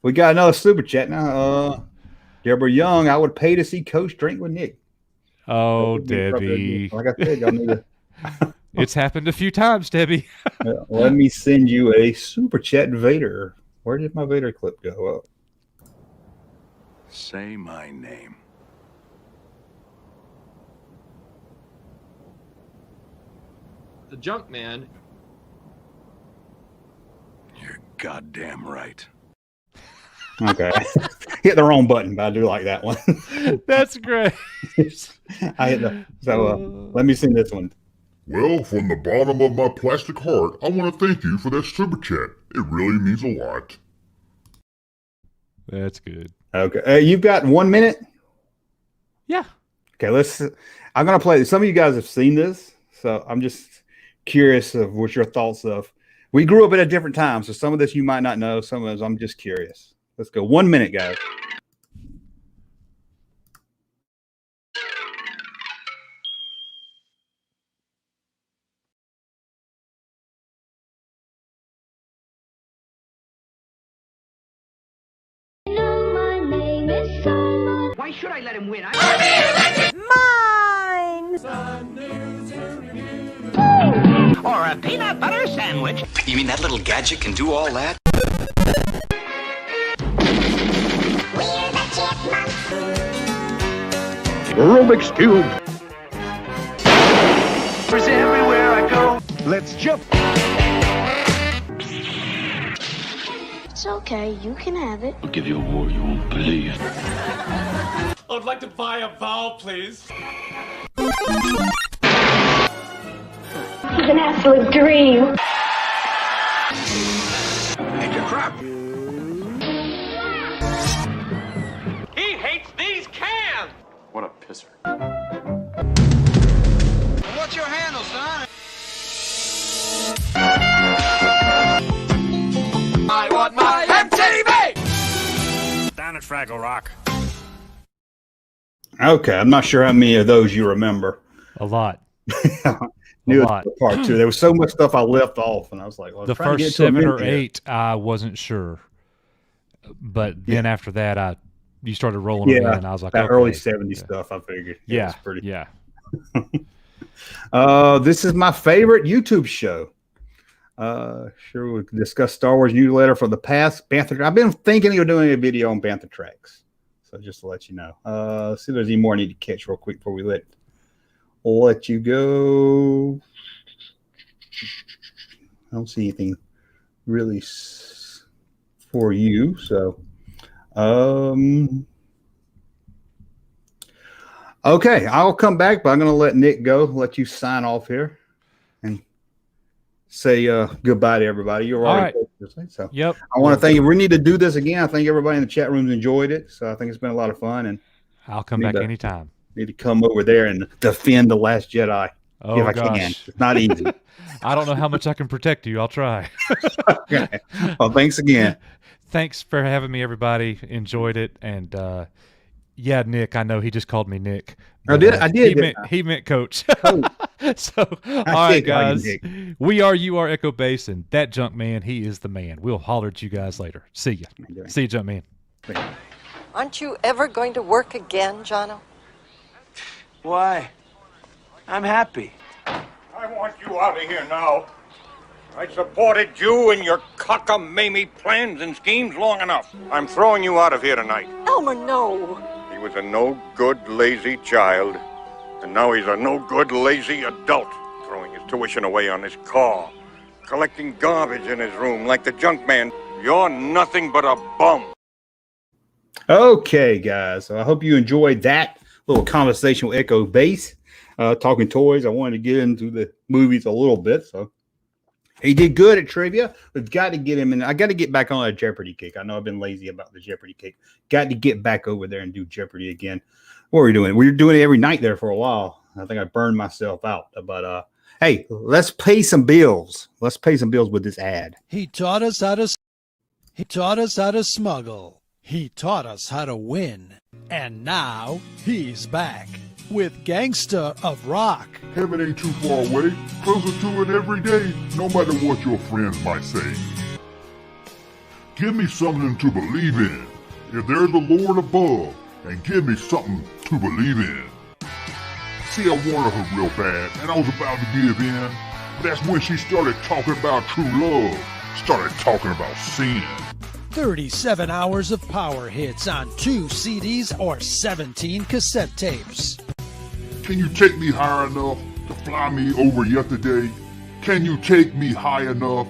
Speaker 4: we got another super chat now. Deborah Young, I would pay to see Coach drink with Nick.
Speaker 11: Oh, Debbie.
Speaker 4: Like I said, y'all need to.
Speaker 11: It's happened a few times, Debbie.
Speaker 4: Let me send you a super chat, Vader. Where did my Vader clip go? Oh.
Speaker 15: Say my name.
Speaker 3: The Junkman.
Speaker 15: You're goddamn right.
Speaker 4: Okay. Hit the wrong button, but I do like that one.
Speaker 11: That's great.
Speaker 4: I hit the. So let me sing this one.
Speaker 5: Well, from the bottom of my plastic heart, I want to thank you for that super chat. It really means a lot.
Speaker 11: That's good.
Speaker 4: Okay. You've got 1 minute?
Speaker 11: Yeah.
Speaker 4: Okay, I'm going to play. Some of you guys have seen this, so I'm just curious of what your thoughts of. We grew up at a different time, so some of this you might not know. Some of this I'm just curious. Let's go. 1 minute, guys.
Speaker 13: Why should I let him win?
Speaker 16: Mine!
Speaker 13: Or a peanut butter sandwich.
Speaker 16: You mean that little gadget can do all that?
Speaker 4: Rubik's Cube.
Speaker 13: Everywhere I go.
Speaker 15: Let's jump.
Speaker 17: It's okay, you can have it.
Speaker 15: I'll give you a war you won't believe.
Speaker 3: I'd like to buy a vowel, please.
Speaker 17: It's an absolute dream.
Speaker 15: It's a crap.
Speaker 3: He hates these cans! What a pisser.
Speaker 15: What's your handle, son?
Speaker 3: I want my MTV!
Speaker 15: Down at Fraggle Rock.
Speaker 4: Okay, I'm not sure how many of those you remember.
Speaker 11: A lot.
Speaker 4: Knew
Speaker 11: A
Speaker 4: it
Speaker 11: lot.
Speaker 4: was part two. There was so much stuff I left off, and I was like, well,
Speaker 11: The
Speaker 4: trying to
Speaker 11: first
Speaker 4: get to a
Speaker 11: 7 or
Speaker 4: minute here.
Speaker 11: 8, I wasn't sure. But then after that, you started rolling them in, and I was like,
Speaker 4: that
Speaker 11: okay.
Speaker 4: early 70s stuff, I figured. It
Speaker 11: Yeah,
Speaker 4: was pretty.
Speaker 11: yeah.
Speaker 4: This is my favorite YouTube show. Sure, we can discuss Star Wars newsletter from the past. Bantha. I've been thinking of doing a video on Bantha Tracks. So just to let you know. Let's see if there's any more I need to catch real quick before we let you go. I don't see anything really for you. So, okay, I'll come back, but I'm going to let Nick go, let you sign off here and say goodbye to everybody. You're
Speaker 11: All
Speaker 4: already
Speaker 11: right.
Speaker 4: so.
Speaker 11: Yep.
Speaker 4: I want to thank you. We need to do this again. I think everybody in the chat rooms enjoyed it, so I think it's been a lot of fun. And
Speaker 11: I'll come back anytime.
Speaker 4: Need to come over there and defend The Last Jedi
Speaker 11: Oh,
Speaker 4: if I
Speaker 11: gosh.
Speaker 4: can. It's not easy.
Speaker 11: I don't know how much I can protect you. I'll try.
Speaker 4: Okay. Well, thanks again.
Speaker 11: Thanks for having me, everybody. Enjoyed it. And yeah, Nick, I know he just called me Nick.
Speaker 4: I did.
Speaker 11: He meant Coach. So, all right, guys. We are You Are Echo Base, and that Junkman, he is the man. We'll holler at you guys later. See ya. See you, Junkman.
Speaker 18: Aren't you ever going to work again, Jono?
Speaker 15: Why? I'm happy.
Speaker 3: I want you out of here now. I supported you in your cockamamie plans and schemes long enough. I'm throwing you out of here tonight.
Speaker 18: Elmer, no.
Speaker 3: He was a no-good, lazy child, and now he's a no-good, lazy adult, throwing his tuition away on his car, collecting garbage in his room like the junk man. You're nothing but a bum.
Speaker 4: Okay, guys. So I hope you enjoyed that little conversation with Echo Base, talking toys. I wanted to get into the movies a little bit, so he did good at trivia. We've got to get him in. I got to get back on a Jeopardy kick. I know I've been lazy about the Jeopardy kick. Got to get back over there and do Jeopardy again. What were we doing? We were doing it every night there for a while. I think I burned myself out. But hey, let's pay some bills. Let's pay some bills with this ad.
Speaker 19: He taught us how to smuggle. He taught us how to win. And now he's back with Gangsta of Rock.
Speaker 5: Heaven ain't too far away, closer to it every day, no matter what your friends might say. Give me something to believe in. If there's a Lord above, and give me something to believe in. See, I wanted her real bad, and I was about to give in, but that's when she started talking about true love, started talking about sin.
Speaker 19: 37 hours of power hits on 2 CDs or 17 cassette tapes.
Speaker 5: Can you take me high enough to fly me over yesterday? Can you take me high enough?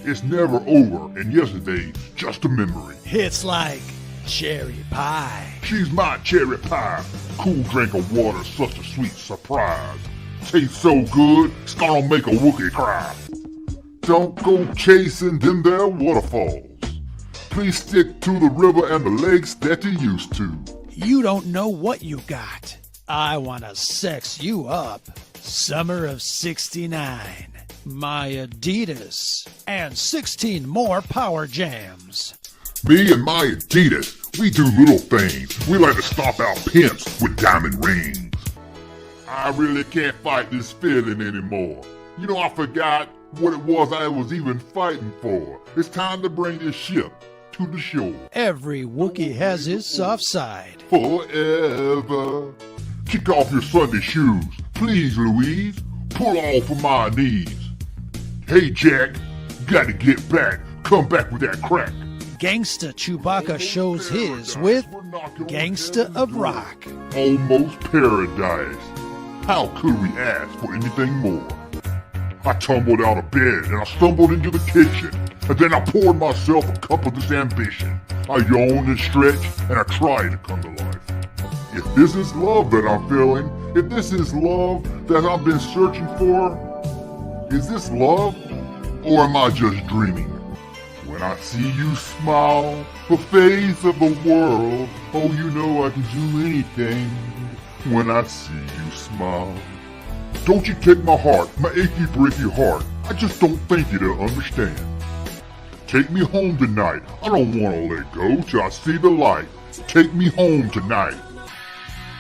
Speaker 5: It's never over, and yesterday's just a memory.
Speaker 19: Hits like Cherry Pie.
Speaker 5: She's my cherry pie. Cool drink of water, such a sweet surprise. Tastes so good, it's gonna make a Wookiee cry. Don't go chasing them there waterfalls. Please stick to the river and the lakes that you used to.
Speaker 19: You don't know what you got. I wanna sex you up. Summer of '69. My Adidas. And 16 more Power Jams.
Speaker 5: Me and my Adidas, we do little things. We like to stomp out pimps with diamond rings. I really can't fight this feeling anymore. You know, I forgot what it was I was even fighting for. It's time to bring this ship to the shore.
Speaker 19: Every Wookiee has his soft side.
Speaker 5: Forever. Kick off your Sunday shoes. Please, Louise. Pull off of my knees. Hey, Jack. Gotta get back. Come back with that crack.
Speaker 19: Gangsta Chewbacca shows his with Gangsta of Rock.
Speaker 5: Almost paradise. How could we ask for anything more? I tumbled out of bed and I stumbled into the kitchen. And then I poured myself a cup of this ambition. I yawned and stretched and I tried to come to life. If this is love that I'm feeling, if this is love that I've been searching for, is this love or am I just dreaming? When I see you smile, the face of the world, oh, you know I can do anything. When I see you smile. Don't you take my heart, my achy breaky heart. I just don't think you'll understand. Take me home tonight. I don't want to let go till I see the light. Take me home tonight.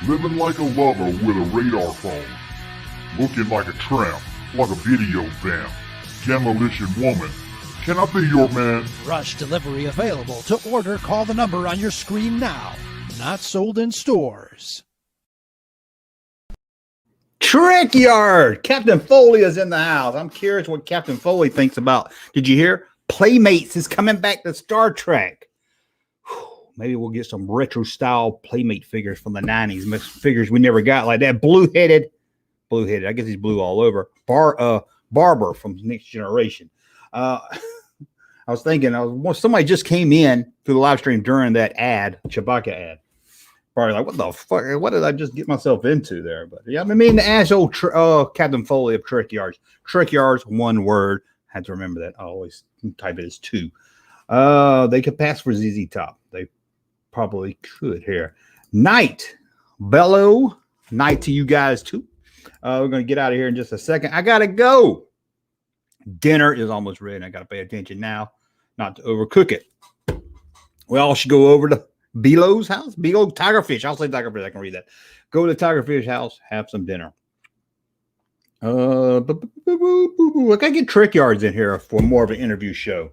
Speaker 5: Living like a lover with a radar phone. Looking like a tramp, like a video vamp. Demolition woman. Can I be your man?
Speaker 19: Rush delivery available. To order, call the number on your screen now. Not sold in stores.
Speaker 4: Trick Yard. Captain Foley is in the house. I'm curious what Captain Foley thinks about. Did you hear? Playmates is coming back to Star Trek. Maybe we'll get some retro style Playmate figures from the 90s. Figures we never got like that. Blue-headed. I guess he's blue all over. Barber from Next Generation. I was thinking, somebody just came in through the live stream during that ad, Chewbacca ad. Probably like, what the fuck? What did I just get myself into there? But yeah, I mean, the ass old Captain Foley of Trick Yards. Trick Yards, one word. Had to remember that. I always type it as 2. They could pass for ZZ Top. They probably could here. Night. Bellow. Night to you guys too. We're going to get out of here in just a second. I got to go. Dinner is almost ready. I got to pay attention now not to overcook it. We all should go over to Belo's house. Belo Tigerfish. I'll say Tigerfish. I can read that. Go to Tigerfish house. Have some dinner. I gotta get Trick Yards in here for more of an interview show.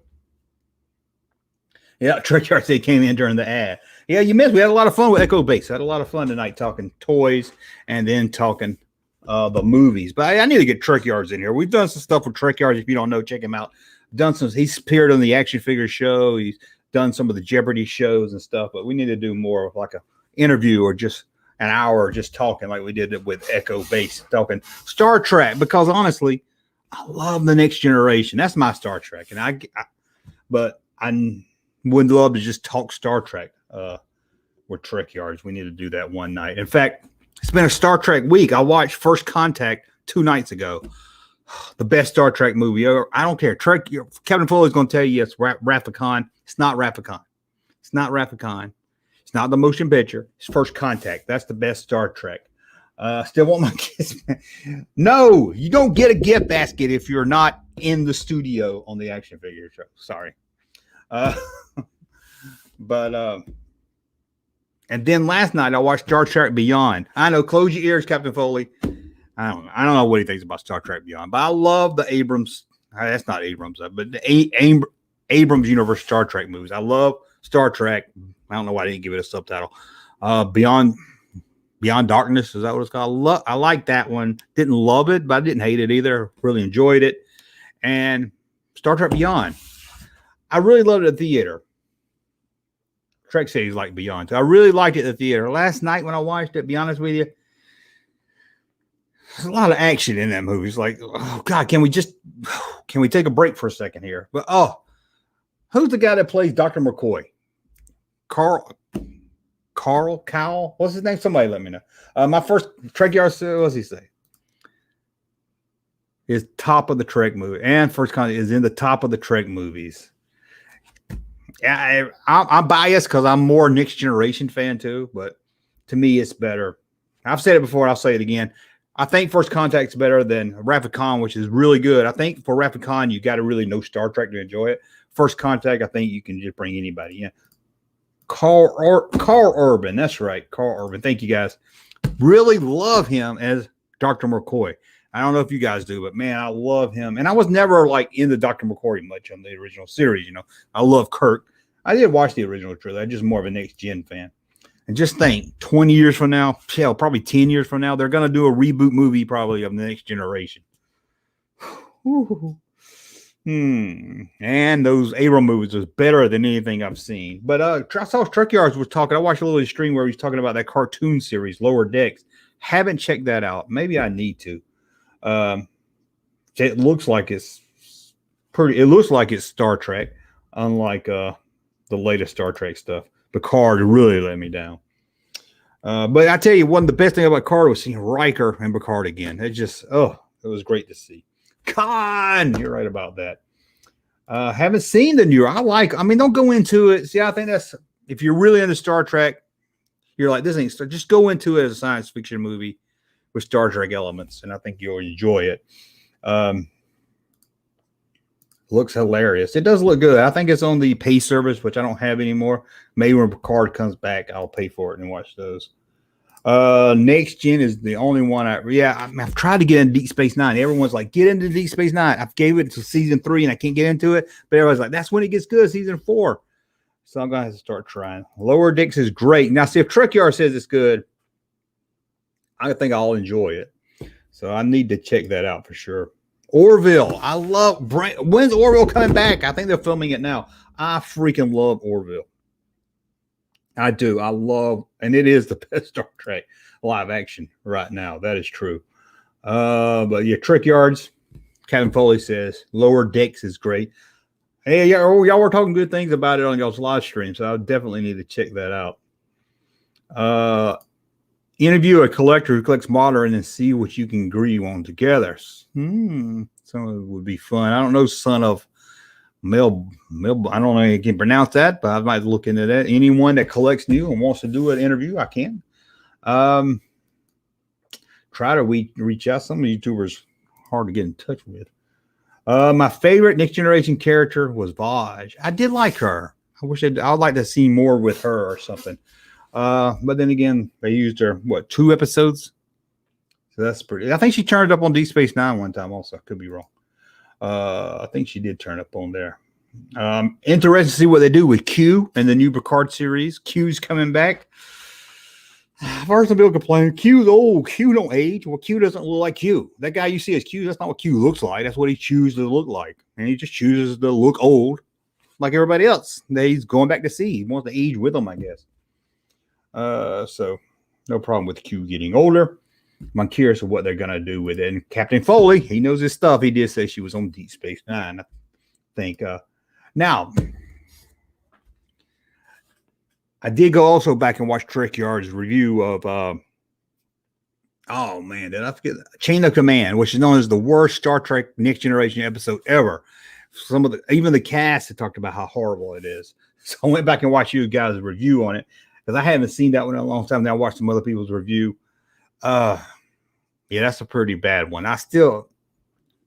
Speaker 4: Yeah, Trick Yards. They came in during the ad. Yeah, you missed. We had a lot of fun with Echo Base. Had a lot of fun tonight talking toys and then talking the movies. But I need to get Trick Yards in here. We've done some stuff with Trick Yards. If you don't know, check him out. He's appeared on the Action Figure Show. He's done some of the Jeopardy shows and stuff. But we need to do more of like a interview or just an hour just talking like we did with Echo Base, talking Star Trek. Because honestly, I love the Next Generation. That's my Star Trek, and I would love to just talk Star Trek with Trick Yards. We need to do that one night. In fact, it's been a Star Trek week. I watched First Contact 2 nights ago. The best Star Trek movie ever. I don't care. Captain Foley's going to tell you it's Rathacon. It's not Rathacon. It's not Rathacon. It's not the motion picture. It's First Contact. That's the best Star Trek. Still want my kids. No, you don't get a gift basket if you're not in the studio on the Action Figure Show. Sorry. And then last night I watched Star Trek Beyond. I know, close your ears, Captain Foley. I don't know what he thinks about Star Trek Beyond, but I love the Abrams. That's not Abrams, but the Abrams universe Star Trek movies. I love Star Trek. I don't know why I didn't give it a subtitle. Beyond Darkness, is that what it's called? I like that one. Didn't love it, but I didn't hate it either. Really enjoyed it. And Star Trek Beyond, I really loved it at the theater. Trek series like Beyond. So I really liked it at the theater. Last night when I watched it, to be honest with you, there's a lot of action in that movie. It's like, oh God, can we take a break for a second here? But who's the guy that plays Dr. McCoy? Carl Cowell? What's his name? Somebody let me know. My first Trek Yards, what does he say? Is top of the Trek movie. And First Contact is in the top of the Trek movies. Yeah, I'm biased because I'm more Next Generation fan too, but to me, it's better. I've said it before, I'll say it again. I think First Contact's better than Rathacon, which is really good. I think for Rathacon, you got to really know Star Trek to enjoy it. First Contact, I think you can just bring anybody in. Carl Urban, that's right, Carl Urban. Thank you guys. Really love him as Dr. McCoy. I don't know if you guys do, but man, I love him. And I was never like into Dr. McCoy much on the original series. I love Kirk. I did watch the original trilogy. I'm just more of a Next Gen fan. And just think, 20 years from now, hell, probably 10 years from now, they're going to do a reboot movie probably of the Next Generation. And those Abrams movies was better than anything I've seen. But I saw Truck Yards was talking. I watched a little stream where he's talking about that cartoon series, Lower Decks. Haven't checked that out. Maybe I need to. It looks like it's pretty. It looks like it's Star Trek, unlike the latest Star Trek stuff. Picard really let me down. But I tell you, one of the best thing about Picard was seeing Riker and Picard again. It just, it was great to see. Con, you're right about that. Haven't seen the new. Don't go into it. See, I think that's, if you're really into Star Trek, you're like, this ain't Star. Just go into it as a science fiction movie with Star Trek elements, and I think you'll enjoy it. Looks hilarious. It does look good. I think it's on the pay service, which I don't have anymore. Maybe when Picard comes back, I'll pay for it and watch those. Next Gen is the only one I've tried to get into Deep Space Nine. Everyone's like, get into Deep Space Nine. I've gave it to season 3 and I can't get into it. But everyone's like, that's when it gets good, season 4. So I'm gonna have to start trying. Lower Decks is great. Now, see if Trek Yard says it's good, I think I'll enjoy it. So I need to check that out for sure. Orville. I love when's Orville coming back? I think they're filming it now. I freaking love Orville. I do. I love, and it is the best Star Trek live action right now. That is true. But yeah, Trick Yards, Captain Foley says Lower Decks is great. Hey, y'all were talking good things about it on y'all's live stream, so I definitely need to check that out. Interview a collector who collects modern and see what you can agree on together. Some of it would be fun. I don't know, son of Mel. I don't know if you can pronounce that, but I might look into that. Anyone that collects new and wants to do an interview, I can. Try to reach out. Some of the YouTubers hard to get in touch with. My favorite Next Generation character was Vaj. I did like her. I'd like to see more with her or something. But then again, they used her, 2 episodes? So that's pretty. I think she turned up on Deep Space Nine one time also. Could be wrong. I think she did turn up on there. Interesting to see what they do with Q and the new Picard series. Q's coming back. I've heard some people complain, Q's old. Q don't age. Well, Q doesn't look like Q. That guy you see as Q, that's not what Q looks like. That's what he chooses to look like. And he just chooses to look old like everybody else. He's going back to sea. He wants to age with them, I guess. So no problem with Q getting older. I'm curious of what they're going to do with it. And Captain Foley, he knows his stuff. He did say she was on Deep Space Nine, I think. Now, I did go also back and watch Trek Yard's review of, oh man, did I forget? Chain of Command, which is known as the worst Star Trek Next Generation episode ever. Even the cast had talked about how horrible it is. So I went back and watched you guys' review on it because I haven't seen that one in a long time. Now I watched some other people's review. Yeah, that's a pretty bad one. The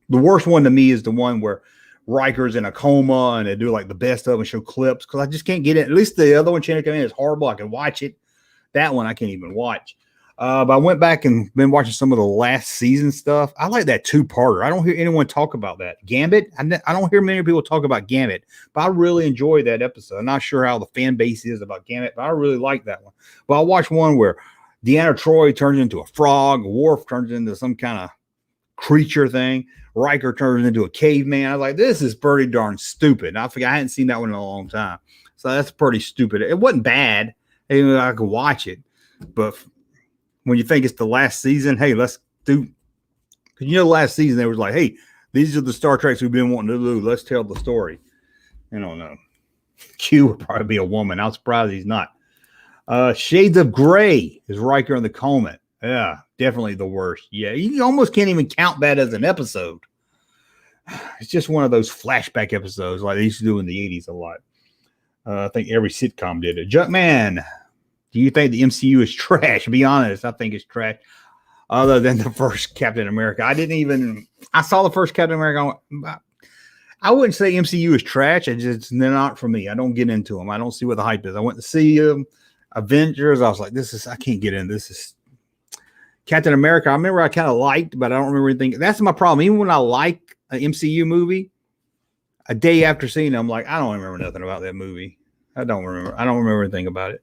Speaker 4: worst one to me is the one where Riker's in a coma and they do like the best of and show clips because I just can't get it. At least the other one, Chain of Command, is horrible. I can watch it. That one I can't even watch. But I went back and been watching some of the last season stuff. I like that 2-parter. I don't hear anyone talk about that. Gambit, I don't hear many people talk about Gambit, but I really enjoyed that episode. I'm not sure how the fan base is about Gambit, but I really like that one. But I watched one where Deanna Troi turns into a frog, Worf turns into some kind of creature thing, Riker turns into a caveman. I was like, this is pretty darn stupid. And I hadn't seen that one in a long time. So that's pretty stupid. It wasn't bad. I could watch it. But when you think it's the last season, hey, let's do. Because last season they was like, hey, these are the Star Treks we've been wanting to do. Let's tell the story. I don't know. Q would probably be a woman. I'm surprised he's not. Shades of Grey is Riker in the coma. Yeah, definitely the worst. Yeah, you almost can't even count that as an episode. It's just one of those flashback episodes like they used to do in the 80s a lot. I think every sitcom did it. Junkman, do you think the MCU is trash? Be honest, I think it's trash. Other than the first Captain America. I saw the first Captain America. I wouldn't say MCU is trash. They're not for me. I don't get into them. I don't see what the hype is. I went to see Avengers. I was like, I can't get in. This is Captain America. I remember I kind of liked, but I don't remember anything. That's my problem. Even when I like an MCU movie, a day after seeing it, I'm like, I don't remember nothing about that movie. I don't remember anything about it.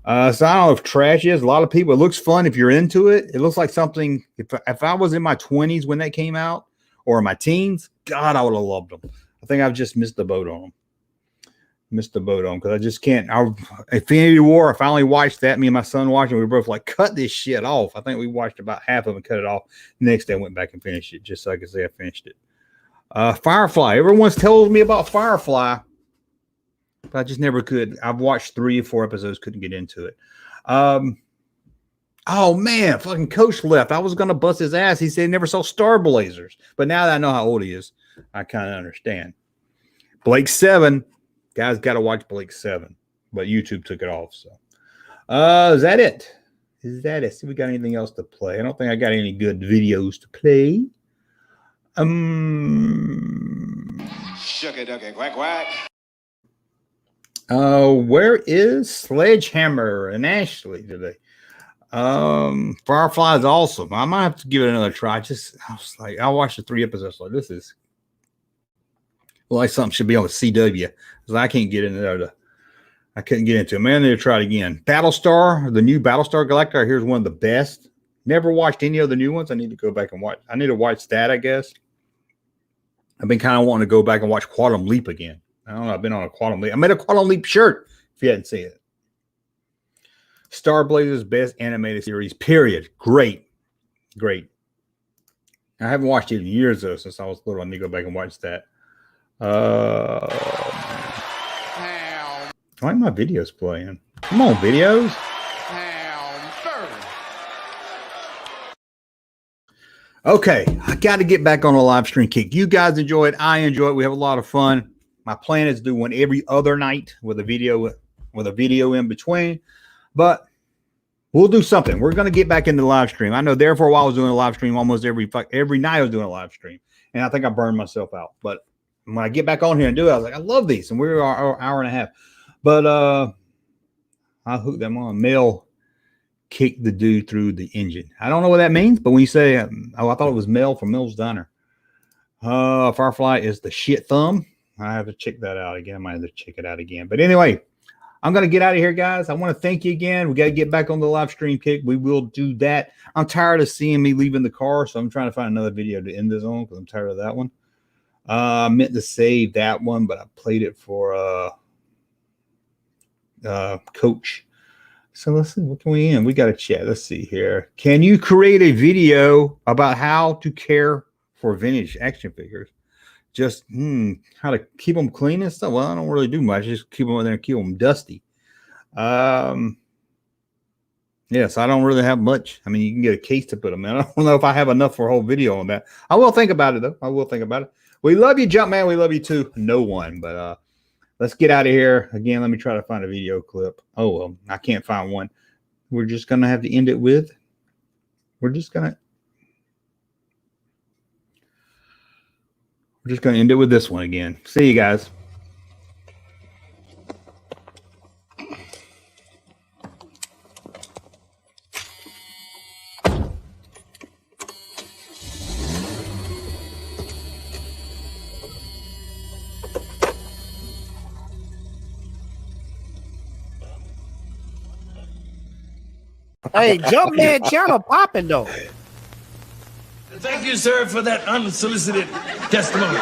Speaker 4: So I don't know if trash is. A lot of people, it looks fun if you're into it. It looks like something, if I was in my 20s when that came out, or in my teens, God, I would have loved them. I think I've just missed the boat on them. Because I just can't. Infinity War, I finally watched that. Me and my son watched it. We were both like, cut this shit off. I think we watched about half of it and cut it off. Next day I went back and finished it just so I could say I finished it. Firefly. Everyone's told me about Firefly, but I just never could. I've watched 3 or 4 episodes, couldn't get into it. Oh man, fucking Coach left. I was gonna bust his ass. He said he never saw Star Blazers, but now that I know how old he is, I kind of understand. Blake 7. Guys got to watch Blake 7, but YouTube took it off. So, is that it? See, we got anything else to play? I don't think I got any good videos to play.
Speaker 16: Shucky ducky quack quack.
Speaker 4: Where is Sledgehammer and Ashley today? Firefly is awesome. I might have to give it another try. I watched the 3 episodes. Like, this is like something should be on the CW. Because I can't get into there. I couldn't get into it. Man, I need to try it again. Battlestar, the new Battlestar Galactica, here's one of the best. Never watched any of the new ones. I need to go back and watch. I need to watch that, I guess. I've been kind of wanting to go back and watch Quantum Leap again. I don't know. I've been on a Quantum Leap. I made a Quantum Leap shirt if you hadn't seen it. Star Blazers best animated series, period. Great. I haven't watched it in years, though, since I was little. I need to go back and watch that. Why are my videos playing? Come on, videos. Okay, I got to get back on a live stream kick. You guys enjoy it. I enjoy it. We have a lot of fun. My plan is to do one every other night with a video in between. But we'll do something. We're going to get back into the live stream. I know there for a while I was doing a live stream almost every night I was doing a live stream. And I think I burned myself out. But when I get back on here and do it, I was like, I love these. And we're our hour and a half. But I'll hook them on. Mel kicked the dude through the engine. I don't know what that means, but when you say, I thought it was Mel from Mel's Diner. Firefly is the shit thumb. I have to check that out again. I might have to check it out again. But anyway, I'm going to get out of here, guys. I want to thank you again. We got to get back on the live stream kick. We will do that. I'm tired of seeing me leaving the car, so I'm trying to find another video to end this on because I'm tired of that one. I meant to save that one, but I played it for Coach. So let's see, what can we end? We got to chat. Let's see here. Can you create a video about how to care for vintage action figures? Just how to keep them clean and stuff. Well, I don't really do much. Just keep them in there and keep them dusty. Yes, I don't really have much. I mean, you can get a case to put them in. I don't know if I have enough for a whole video on that. I will think about it, though. I will think about it. We love you, Junkman. We love you, too. No one. But let's get out of here. Again, let me try to find a video clip. Oh, well, I can't find one. We're just going to have to end it with. We're just going to end it with this one again. See you guys.
Speaker 2: Hey, Junkman channel popping though.
Speaker 13: Thank you, sir, for that unsolicited testimony.